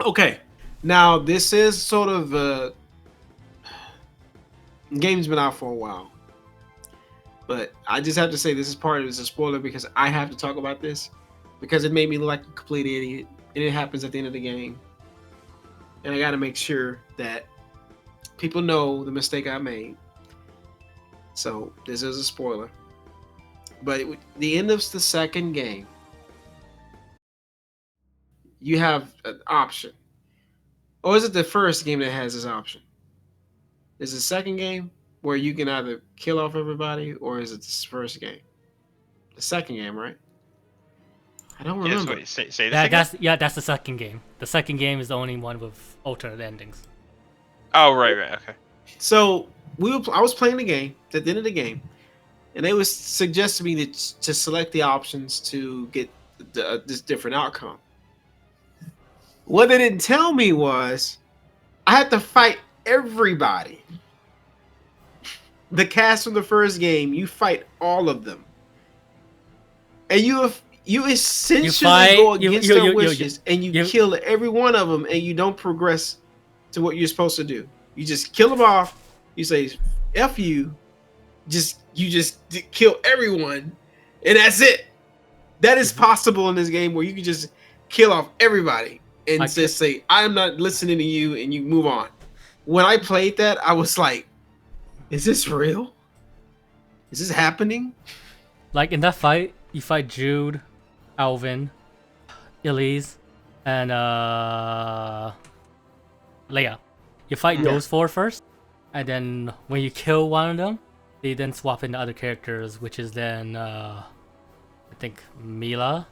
Okay, now this is sort of game's been out for a while, but I just have to say this is part of it's a spoiler because I have to talk about this because it made me look like a complete idiot, and it happens at the end of the game, and I got to make sure that people know the mistake I made. So this is a spoiler, but the end of the second game, you have an option. Or is it the first game that has this option? Is the second game where you can either kill off everybody, or is it the first game? The second game, right? I don't Yes, remember. wait, say this again? That's the second game. The second game is the only one with alternate endings. Oh, right, okay. So I was playing the game at the end of the game, and they was suggesting me to select the options to get this different outcome. What they didn't tell me was I had to fight everybody. The cast from the first game, you fight all of them, and you essentially go against their wishes, and you kill every one of them, and you don't progress to what you're supposed to do. You just kill them off. You say "F you," you just kill everyone, and that's it. That is possible in this game where you can just kill off everybody and just say, "I'm not listening to you," and you move on. When I played that, I was like, is this real? Is this happening? Like in that fight, you fight Jude, Alvin, Elise, and Leia. You fight those four first, and then when you kill one of them, they then swap into other characters, which is then I think Mila,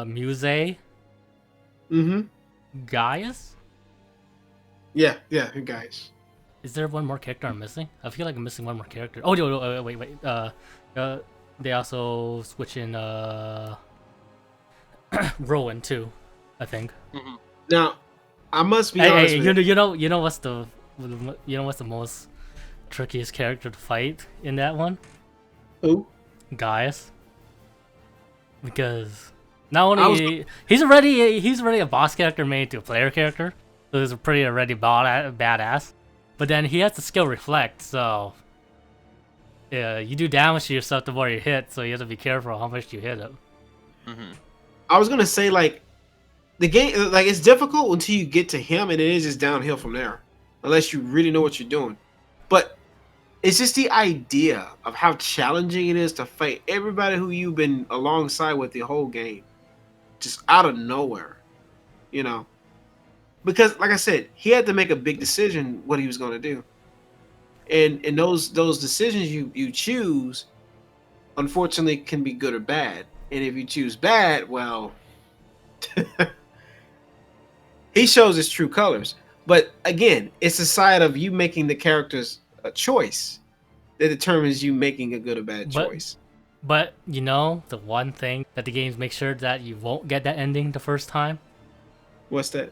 Muse, Gaius. Yeah, guys. Is there one more character I'm missing? I feel like I'm missing one more character. Oh, no, wait. They also switch in Rowan too, I think. Mhm. Now, I must be honest. You know what's the most trickiest character to fight in that one? Who? Gaius. Because not only he's already a boss character made to a player character, so he's a pretty already badass. But then he has the skill reflect, so yeah, you do damage to yourself the more you hit, so you have to be careful how much you hit him. Mm-hmm. I was gonna say like the game, like it's difficult until you get to him, and it is just downhill from there, unless you really know what you're doing. But it's just the idea of how challenging it is to fight everybody who you've been alongside with the whole game, just out of nowhere, you know. Because, like I said, he had to make a big decision what he was going to do, and those decisions you choose, unfortunately, can be good or bad. And if you choose bad, well, he shows his true colors. But again, it's a side of you making the characters a choice that determines you making a good or bad choice. But you know, the one thing that the games make sure that you won't get that ending the first time. What's that?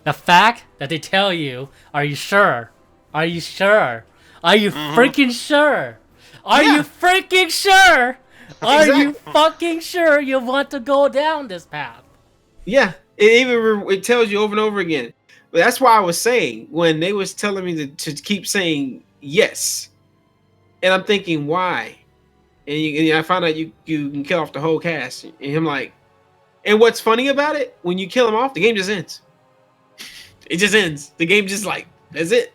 The fact that they tell you, "Are you sure? Are you sure? Are you freaking sure? Are you freaking sure? Are you fucking sure you want to go down this path?" Yeah, it tells you over and over again. But that's why I was saying when they was telling me to keep saying yes, and I'm thinking why, and I found out you can kill off the whole cast, and I'm like, and what's funny about it? When you kill them off, the game just ends. It just ends. The game just like that's it.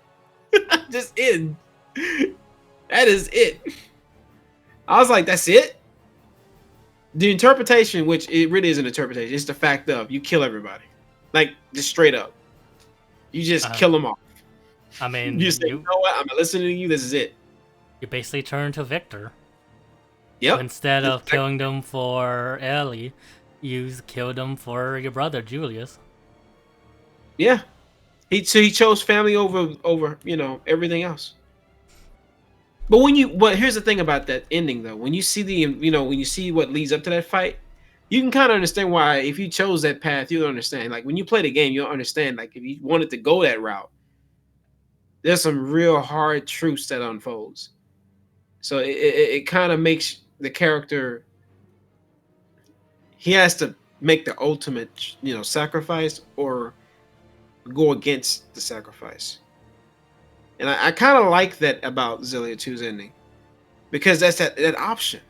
Just ends. That is it. I was like, that's it? The interpretation, which it really is an interpretation, it's the fact of you kill everybody. Like, just straight up. You just Uh, kill them off. I You mean, say, you know what? I'm not listening to you. This is it. you basically turn to Victor. Yep. Instead That's of killing them for Ellie, you killed them for your brother Julius. Yeah. He chose family over everything else. But here's the thing about that ending though. When you see when you see what leads up to that fight, you can kind of understand why if you chose that path, you'll understand. Like when you play the game, you'll understand. Like if you wanted to go that route, there's some real hard truths that unfolds. So it kind of makes the character he has to make the ultimate sacrifice or go against the sacrifice. And I kind of like that about Xillia 2's ending because that's that option.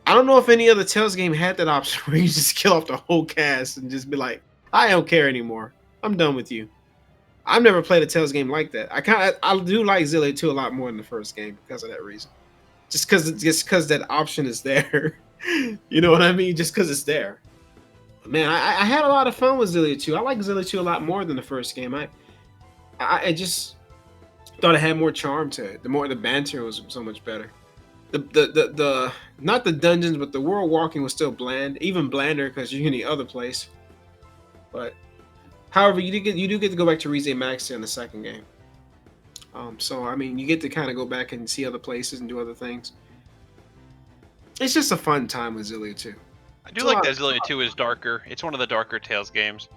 I don't know if any other Tales game had that option where you just kill off the whole cast and just be like, I don't care anymore. I'm done with you. I've never played a Tales game like that. I do like Xillia 2 a lot more than the first game because of that reason. Just because that option is there. You know what I mean? Just because it's there. But man, I had a lot of fun with Xillia 2. I like Xillia 2 a lot more than the first game. I just thought it had more charm to it. The banter was so much better. The not the dungeons, but the world walking was still bland, even blander because you're in the other place. But however, you do get to go back to Rize Maxia in the second game. So I mean, you get to kind of go back and see other places and do other things. It's just a fun time with Xillia 2. I do like that Xillia 2 is darker. It's one of the darker Tales games.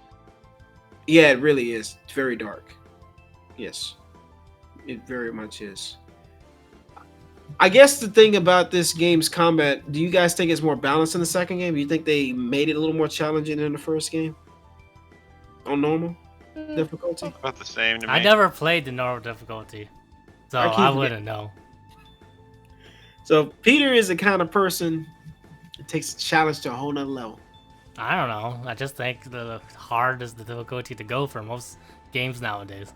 Yeah, it really is. It's very dark. Yes, it very much is. I guess the thing about this game's combat, do you guys think it's more balanced in the second game? Do you think they made it a little more challenging than the first game? On normal difficulty? About the same to me. I never played the normal difficulty, so I wouldn't know. So Peter is the kind of person that takes the challenge to a whole nother level. I don't know. I just think the hard is the difficulty to go for most games nowadays.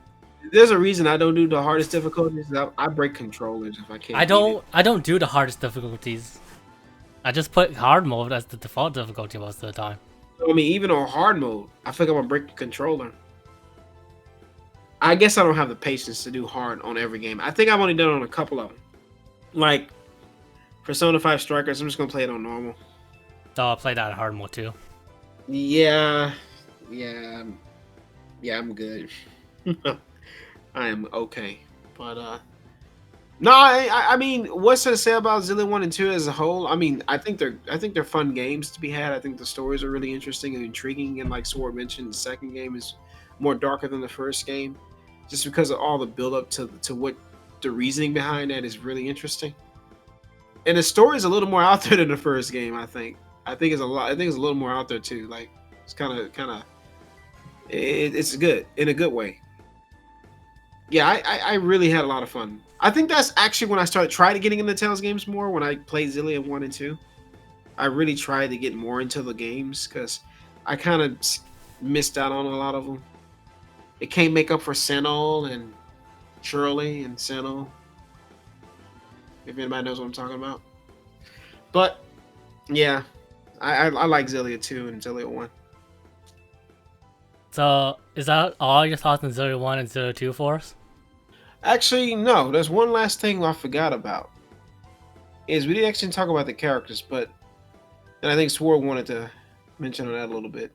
There's a reason I don't do the hardest difficulties. I break controllers if I can't. I don't do the hardest difficulties. I just put hard mode as the default difficulty most of the time. I mean, even on hard mode, I feel like I'm gonna break the controller. I guess I don't have the patience to do hard on every game. I think I've only done it on a couple of them. Like Persona 5 Strikers, I'm just gonna play it on normal. So I'll play that in hard mode too. Yeah, I'm good. I am okay, but no, I mean, what's to say about Xillia 1 and 2 as a whole? I mean, I think they're fun games to be had. I think the stories are really interesting and intriguing, and like Sword mentioned, the second game is more darker than the first game, just because of all the build up to what the reasoning behind that is really interesting. And the story is a little more out there than the first game. I think it's a lot. I think it's a little more out there too. Like it's kind of it's good in a good way. Yeah, I really had a lot of fun. I think that's actually when I started trying to getting into Tales games more. When I played Xillia 1 and 2, I really tried to get more into the games because I kind of missed out on a lot of them. It can't make up for Sentinel and Shirley and Sentinel. If anybody knows what I'm talking about. But yeah, I like Xillia 2 and Xillia 1. So is that all your thoughts on Xillia 1 and Xillia 2 for us? Actually, no. There's one last thing I forgot about. Is we didn't actually talk about the characters, but and I think Sword wanted to mention on that a little bit.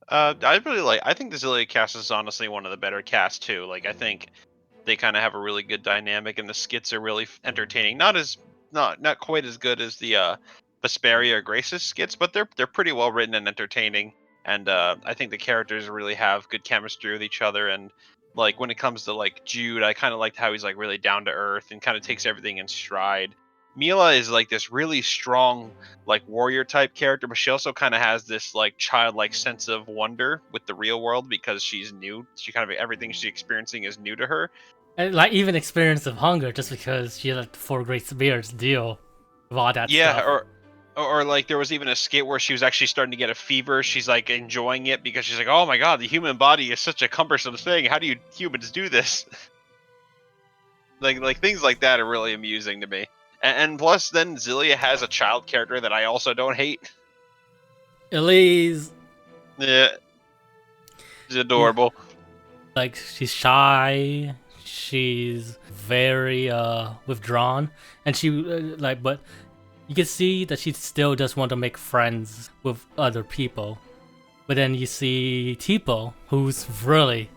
I think the Xillia cast is honestly one of the better casts too. Like I think they kind of have a really good dynamic, and the skits are really entertaining. Not quite as good as the Vesperia or Graces skits, but they're pretty well written and entertaining. And I think the characters really have good chemistry with each other. And like when it comes to like Jude, I kind of liked how he's like really down to earth and kind of takes everything in stride. Mila is like this really strong like warrior type character, but she also kind of has this like childlike sense of wonder with the real world because she's new. She kind of everything she's experiencing is new to her. And like even experience of hunger, just because she had the 4 great spears deal with all that Yeah, stuff. or like there was even a skit where she was actually starting to get a fever. She's like enjoying it because she's like, oh my god, the human body is such a cumbersome thing. How do you humans do this? Like things like that are really amusing to me. And plus, then Xillia has a child character that I also don't hate. Elise, Yeah, she's adorable. like, she's shy, she's very withdrawn, and she but you can see that she still does want to make friends with other people. But then you see Tipo, who's really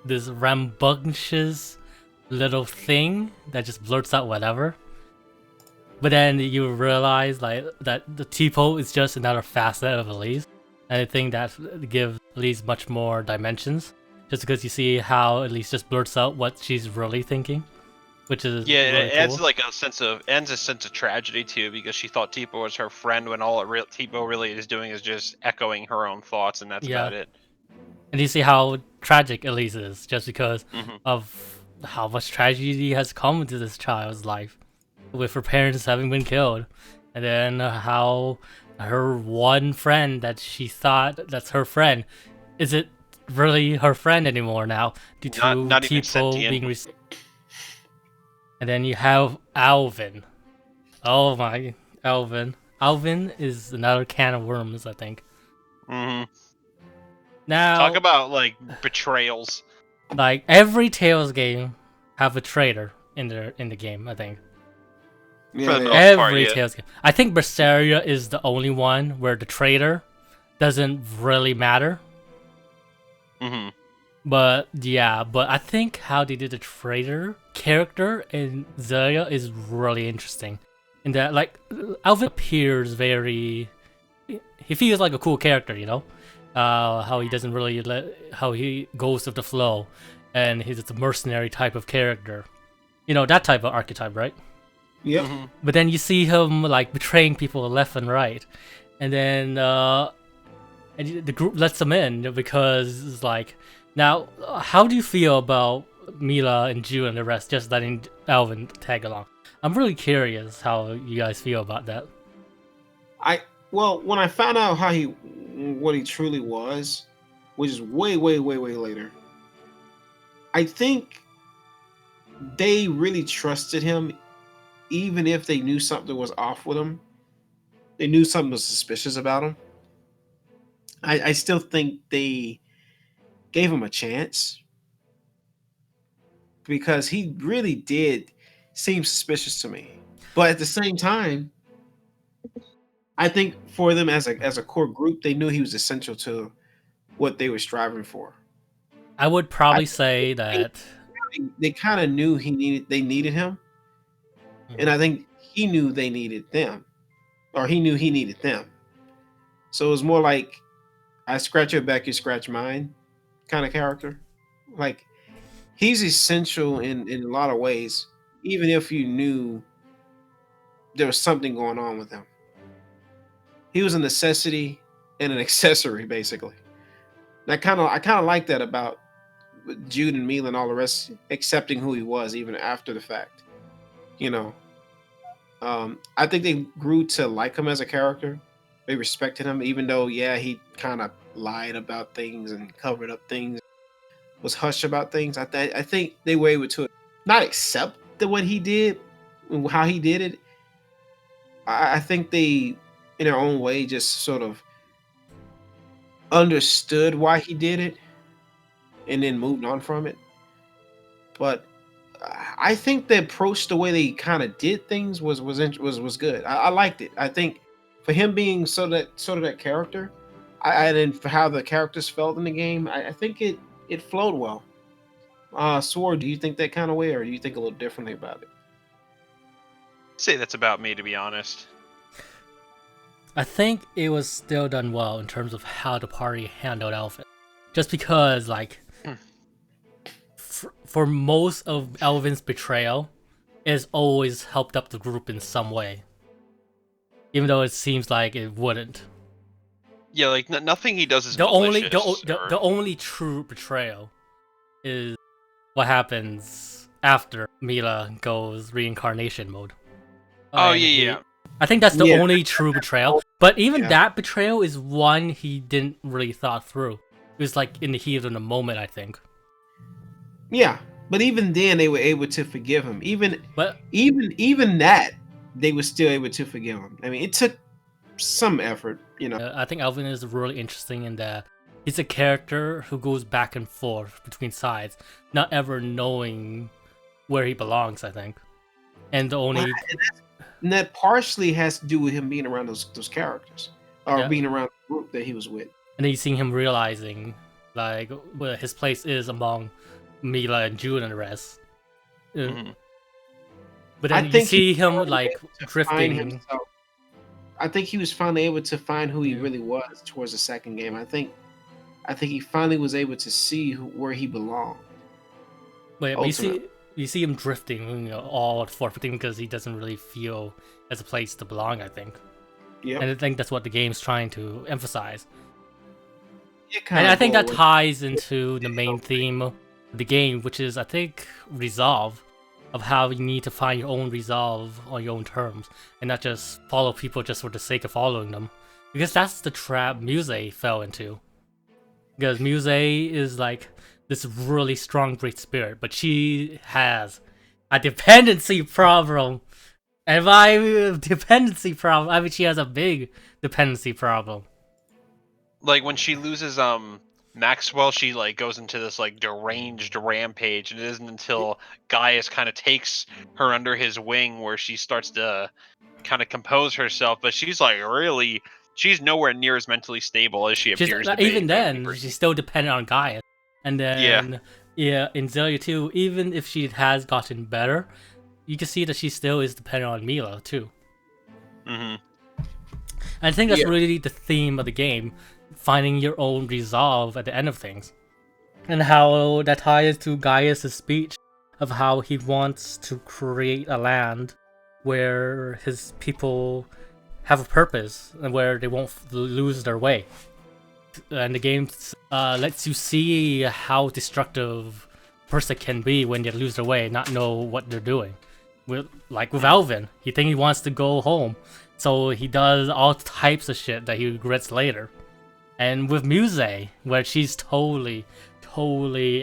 this rambunctious little thing that just blurts out whatever. But then you realize like that the Tipo is just another facet of Elise, and I think that gives Elise much more dimensions. Just because you see how Elise just blurts out what she's really thinking, which is Yeah, really it adds cool. like a sense of tragedy too, because she thought Tipo was her friend when all Tipo really is doing is just echoing her own thoughts, and that's Yeah. about it. And you see how tragic Elise is, just because Mhm. of how much tragedy has come into this child's life, with her parents having been killed, and then how her one friend that she thought that's her friend, is it really her friend anymore now due to Not even Tipo sentient. being and then you have Alvin. Oh my, Alvin. Alvin is another can of worms, I think. Hmm. Now, Talk about like betrayals. like every Tales game have a traitor in the game, I think. Yeah, the they- most part, Every yeah. Tales game. I think Berseria is the only one where the traitor doesn't really matter. Hmm. But yeah, but I think how they did the traitor character in Xillia is really interesting. In that, like, Alvin appears very. He feels like a cool character, you know? How he doesn't really how he goes with the flow, and he's a mercenary type of character. You know, that type of archetype, right? Yep. Hmm. But then you see him like betraying people left and right, and then the group lets him in because it's like, now how do you feel about Mila and Ju and the rest just letting Alvin tag along? I'm really curious how you guys feel about that. Well, when I found out what he truly was, which is way later, I think they really trusted him, even if they knew something was off with him. They knew something was suspicious about him. I still think they gave him a chance because he really did seem suspicious to me. But at the same time, I think for them as a core group, they knew he was essential to what they were striving for. I would I probably say that. they kind of knew they needed him, and I think he knew they needed them, or he knew he needed them. So it was more like I scratch your back, you scratch mine kind of character. Like he's essential in a lot of ways, even if you knew there was something going on with him. He was a necessity and an accessory, basically. And I kind of like that about Jude and Mila and all the rest, accepting who he was even after the fact. You know, I think they grew to like him as a character. They respected him, even though, yeah, he kind of lied about things and covered up things, was hush about things. I think they were able to not accept what he did, how he did it. I think they, in their own way, just sort of understood why he did it and then moved on from it. But I think the approach, the way they kind of did things, was good. I liked it. I think for him being sort of that character, I and for how the characters felt in the game, I think it flowed well. Sword, do you think that kind of way, or do you think a little differently about it? Say that's about me, to be honest. I think it was still done well in terms of how the party handled Alvin. Just because, like, for most of Alvin's betrayal, it's always helped up the group in some way. Even though it seems like it wouldn't. Yeah, like nothing he does is The malicious. the only true betrayal is what happens after Mila goes reincarnation mode. Oh And yeah. I think that's the Yeah. only true betrayal. But even Yeah. that betrayal is one he didn't really thought through. It was like in the heat of the moment, I think. Yeah, But even then, they were able to forgive him. But Even that, they were still able to forgive him. I mean, it took some effort, I think Alvin is really interesting in that he's a character who goes back and forth between sides, not ever knowing where he belongs, I think. And the only And that partially has to do with him being around those characters, or Yeah. being around the group that he was with. and then you see him realizing like where his place is among Mila and June and the rest. Mhm. But I then you think see he him finally like able to find drifting. himself. I think he was finally able to find who he Yeah. really was towards the second game. I think he finally was able to see where he belonged. But Ultimately. you see him drifting, all forfeiting because he doesn't really feel as a place to belong, I think. Yep. And I think that's what the game's trying to emphasize. It And kinda I think that go away. ties into the main theme of the game, which is, I think, resolve, of how you need to find your own resolve on your own terms, and not just follow people just for the sake of following them. Because that's the trap Muse fell into. Because Muse is like this really strong, great spirit, but she has a dependency problem. And by dependency problem, I mean she has a big dependency problem. Like when she loses Maxwell, she like goes into this like deranged rampage, and it isn't until Gaius kind of takes her under his wing where she starts to kind of compose herself. But she's like she's nowhere near as mentally stable as she She's appears to even be. then she's still dependent on Gaia. And then in Xillia 2, even if she has gotten better, you can see that she still is dependent on Mila too. Hmm. And I think that's Yeah. really the theme of the game, finding your own resolve at the end of things. And how that ties to Gaius' speech of how he wants to create a land where his people have a purpose and where they won't lose their way. And the game lets you see how destructive a person can be when they lose their way and not know what they're doing. With Alvin, he thinks he wants to go home, so he does all types of shit that he regrets later. And with Muse, where she's totally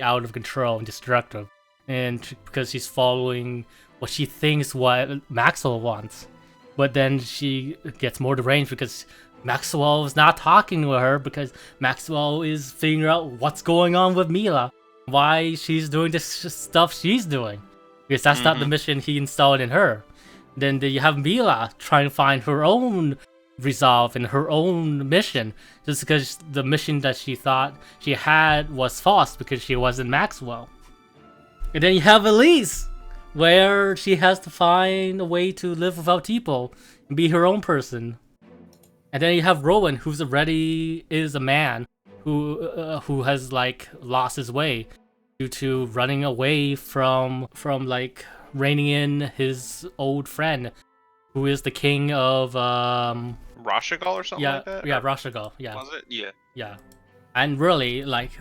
out of control and destructive, and because she's following what she thinks what Maxwell wants, but then she gets more deranged because Maxwell is not talking to her because Maxwell is figuring out what's going on with Mila, why she's doing this stuff she's doing, because that's not the mission he installed in her. Then you have Mila trying to find her own resolve in her own mission, just because the mission that she thought she had was false because she wasn't Maxwell. And then you have Elise, where she has to find a way to live without people and be her own person. And then you have Rowan, who's already is a man who has like lost his way due to running away from like reining in his old friend, who is the king of Rashagal or something like that? yeah, Or Rashagal, yeah. was it? Yeah. Yeah. And really, like,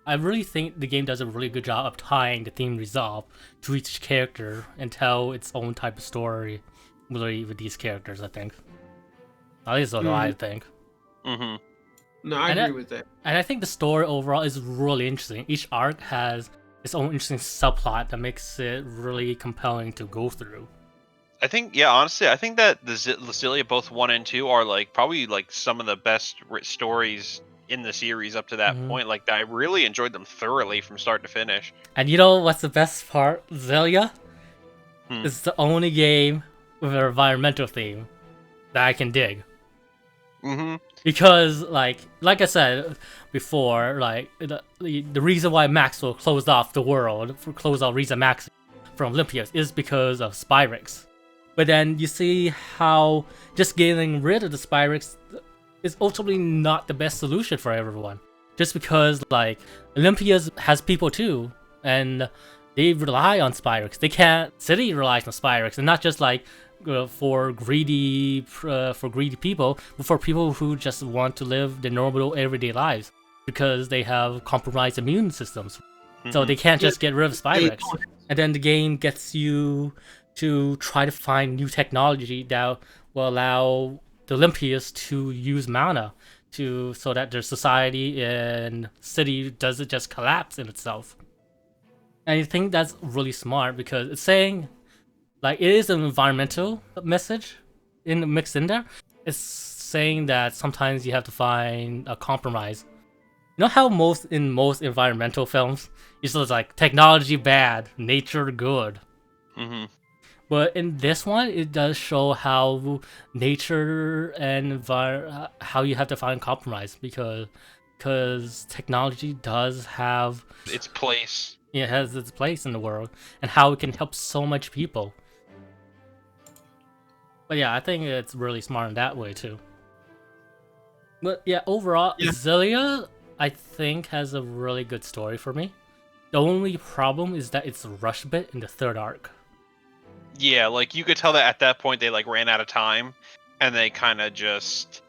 I really think the game does a really good job of tying the theme resolve to each character and tell its own type of story really with these characters, I think. At least that's what I think. Mm-hmm. No, I And agree with that. And I think the story overall is really interesting. Each arc has its own interesting subplot that makes it really compelling to go through. I think, yeah, honestly, I think that the Xillia both 1 and 2 are like probably like some of the best stories in the series up to that point. Like, I really enjoyed them thoroughly from start to finish. And you know what's the best part? Xillia is the only game with an environmental theme that I can dig. Mm-hmm. Because, like I said before, like the reason why Maxwell closed off the world, closed off Riza Max from Olympia, is because of Spyrix. But then you see how just getting rid of the Spyrix is ultimately not the best solution for everyone. Just because, like, Olympia has people too, and they rely on Spyrix. They can't. City relies on Spyrix, and not just like for greedy people, but for people who just want to live their normal everyday lives because they have compromised immune systems. So they can't just get rid of Spyrix. And then the game gets you to try to find new technology that will allow the Olympians to use mana so that their society and city doesn't just collapse in itself. And I think that's really smart because it's saying, like, it is an environmental message mixed in there. It's saying that sometimes you have to find a compromise. You know how in most environmental films, it's just like technology bad, nature good. Mm-hmm. But in this one, it does show how nature and how you have to find compromise because technology does have Its place. it has its place in the world and how it can help so much people. But yeah, I think it's really smart in that way too. But yeah, overall, Yeah. Xillia, I think, has a really good story for me. The only problem is that it's rushed a bit in the third arc. Yeah, like you could tell that at that point they like ran out of time, and they kind of just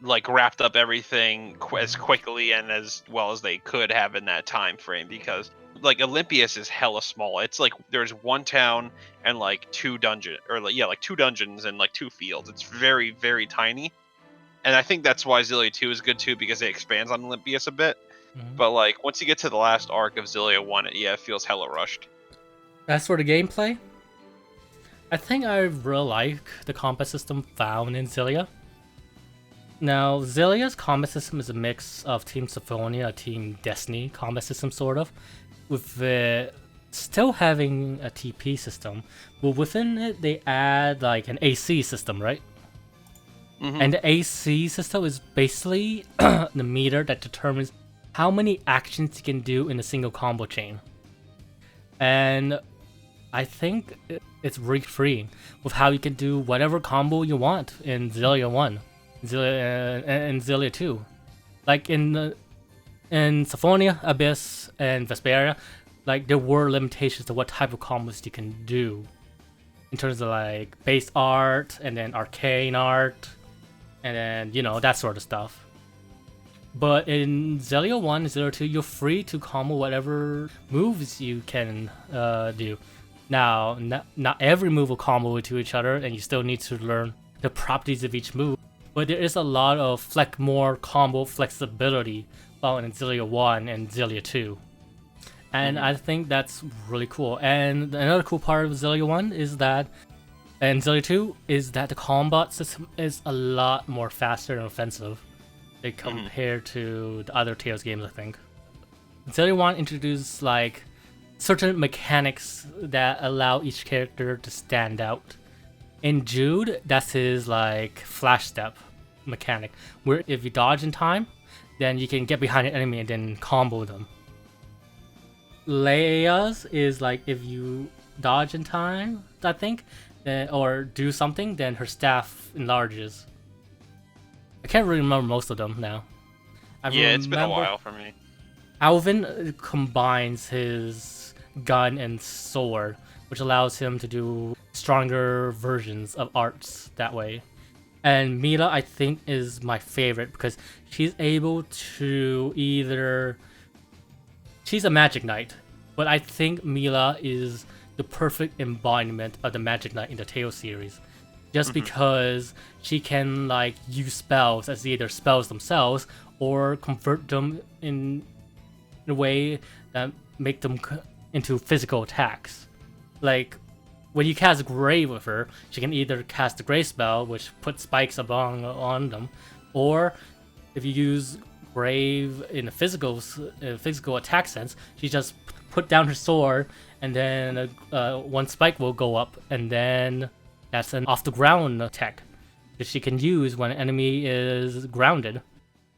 like wrapped up everything as quickly and as well as they could have in that time frame, because like Olympias is hella small. It's like there's one town and like two like two dungeons and like two fields. It's very, very tiny. And I think that's why Xillia 2 is good too, because it expands on Olympias a bit. Mhm. But like once you get to the last arc of Xillia 1, it feels hella rushed. As for the gameplay, I think I really like the combat system found in Xillia. Now, Xillia's combat system is a mix of Team Symphonia, Team Destiny combat system, sort of, with it still having a TP system, but within it they add like an AC system, right? Mm-hmm. And the AC system is basically the meter that determines how many actions you can do in a single combo chain. And I think it's really freeing with how you can do whatever combo you want in Xillia 1 and Xillia 2. Like in Symphonia, Abyss, and Vesperia, like there were limitations to what type of combos you can do in terms of like base art and then arcane art and then, you know, that sort of stuff. But in Xillia 1 and Xillia 2, you're free to combo whatever moves you can do. Now, not every move will combo to each other, and you still need to learn the properties of each move. But there is a lot of more combo flexibility found in Xillia 1 and Xillia 2. And I think that's really cool. And another cool part of Xillia 1 is that, and Xillia 2, is that the combat system is a lot more faster and offensive compared to the other Tales games, I think. Xillia 1 introduced like certain mechanics that allow each character to stand out. In Jude, that's his like flash step mechanic, where if you dodge in time, then you can get behind an enemy and then combo them. Leia's is like if you dodge in time, I think, or do something, then her staff enlarges. I can't really remember most of them now. It's been a while for me. Alvin combines his gun and sword, which allows him to do stronger versions of arts that way. And Mila, I think, is my favorite because she's able to she's a magic knight, but I think Mila is the perfect embodiment of the magic knight in the Tales series. Just because she can like use spells as either spells themselves or convert them in a way that make them into physical attacks. Like when you cast Grave with her, she can either cast the Grave spell, which puts spikes on them, or if you use Grave in a physical attack sense, she just put down her sword, and then one spike will go up, and then that's an off the ground attack that she can use when an enemy is grounded,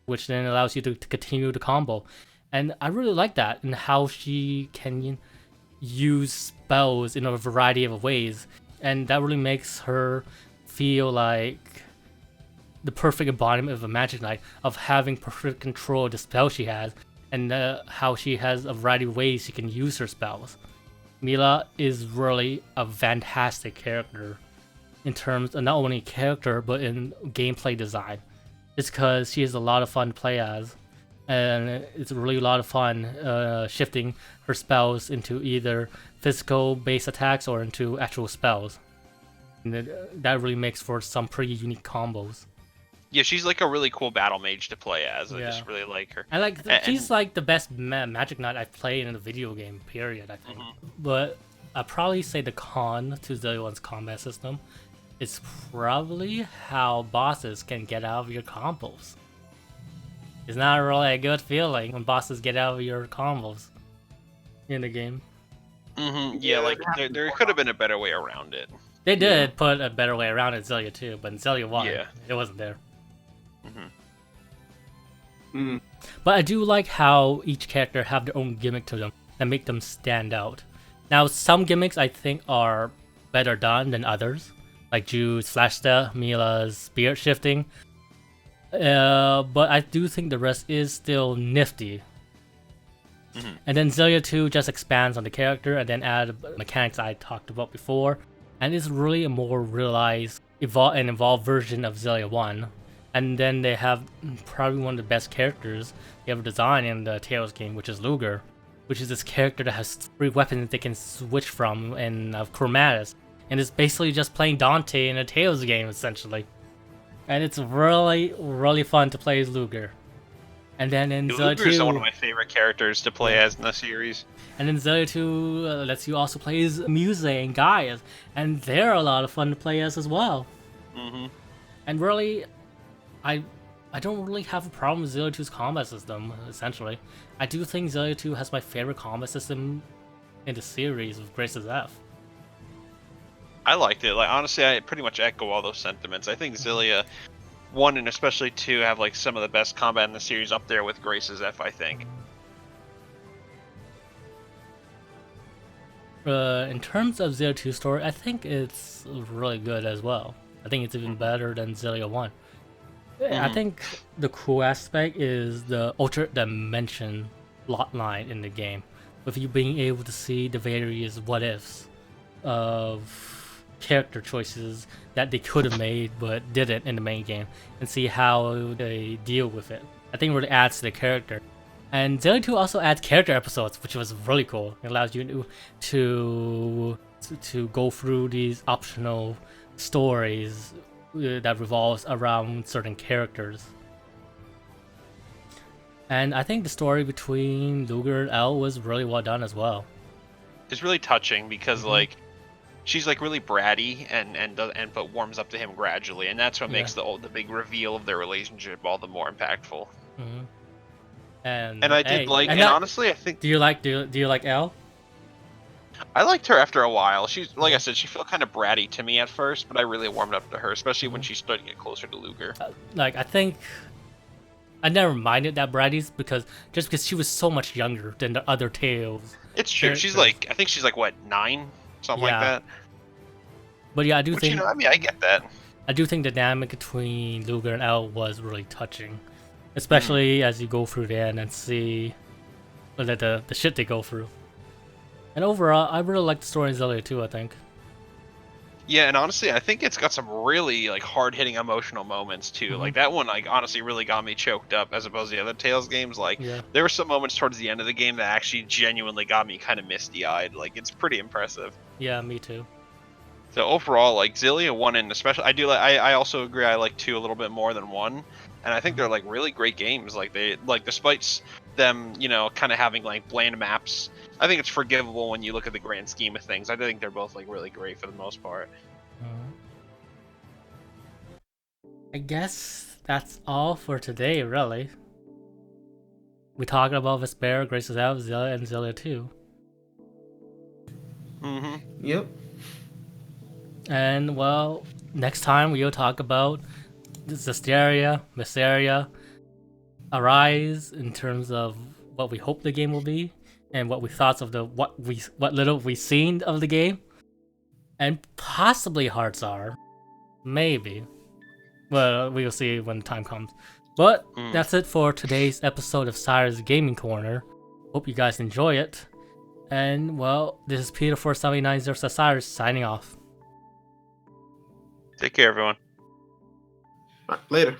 which then allows you to continue the combo. And I really like that and how she can use spells in a variety of ways, and that really makes her feel like the perfect embodiment of a magic knight, of having perfect control of the spell she has, and how she has a variety of ways she can use her spells. Mila is really a fantastic character in terms of not only character but in gameplay design. It's because she is a lot of fun to play as, and it's really a lot of fun shifting her spells into either physical base attacks or into actual spells. And that really makes for some pretty unique combos. Yeah, she's like a really cool battle mage to play as. I Yeah. just really like her. I like she's And like the best magic knight I've played in a video game. Period. I think. But I'd probably say the con to Xillia 1's combat system is probably how bosses can get out of your combos. It's not really a good feeling when bosses get out of your combos in the game. yeah, like there could have been a better way around it. They did put a better way around it in Xillia 2, but in Xillia 1, Yeah. it wasn't there. Mm. But I do like how each character have their own gimmick to them that make them stand out. Now, some gimmicks I think are better done than others, like Jude's Flash Step, Mila's Spirit Shifting. But I do think the rest is still nifty. And then Xillia 2 just expands on the character and then add mechanics I talked about before. And it's really a more realized, involved version of Xillia 1. And then they have probably one of the best characters they ever designed in the Tales game, which is Luger, which is this character that has 3 weapons they can switch from in Chromatis. And it's basically just playing Dante in a Tales game, essentially. And it's really, really fun to play as Luger. And then in Xillia 2... Luger's one of my favorite characters to play as in the series. And then Xillia 2 lets you also play as Muse and Gaius. And they're a lot of fun to play as well. And really... I don't really have a problem with Xillia 2's combat system, essentially. I do think Xillia 2 has my favorite combat system in the series with Grace's F. I liked it. Like, honestly, I pretty much echo all those sentiments. I think Xillia 1 and especially 2 have like some of the best combat in the series, up there with Grace's F, I think. In terms of Xillia 2's story, I think it's really good as well. I think it's even better than Xillia 1. I think the cool aspect is the alternate dimension plotline in the game, with you being able to see the various what-ifs of character choices that they could have made but didn't in the main game, and see how they deal with it. I think it really adds to the character. And Xillia 2 also adds character episodes, which was really cool. It allows you to go through these optional stories that revolves around certain characters. And I think the story between Luger and Elle was really well done as well. It's really touching because like she's like really bratty but warms up to him gradually, and that's what makes the big reveal of their relationship all the more impactful. And I did honestly, I think do you like Elle? I liked her after a while. She's like I said, she felt kind of bratty to me at first, but I really warmed up to her, especially when she started to get closer to Luger. Like, I think I never minded that bratty because she was so much younger than the other Tales. It's true. She's like, I think she's like what, 9, something like that. But yeah, I do think. You know, I mean, I get that. I do think the dynamic between Luger and Elle was really touching, especially as you go through the end and see the shit they go through. And overall, I really like the story in Xillia 2, I think. Yeah, and honestly, I think it's got some really like hard-hitting emotional moments too. Like that one, like honestly, really got me choked up as opposed to the other Tales games. Like there were some moments towards the end of the game that actually genuinely got me kind of misty-eyed. Like it's pretty impressive. Yeah, me too. So overall, like Xillia 1 and especially, I also agree I like 2 a little bit more than 1, and I think they're like really great games. Like they despite them, you know, kind of having like bland maps, I think it's forgivable when you look at the grand scheme of things. I think they're both like really great for the most part. I guess that's all for today, really. We talked about Vesperia, Grace's F, Xillia, and Xillia 2. Yep. And well, next time we'll talk about Vesperia, Arise in terms of what we hope the game will be, and what we thought of what little we've seen of the game, and possibly Heartsar, maybe. Well, we will see when the time comes. But that's it for today's episode of Sirus Gaming Corner. Hope you guys enjoy it. And well, this is Peter 4790 Cyrus signing off. Take care, everyone. Later.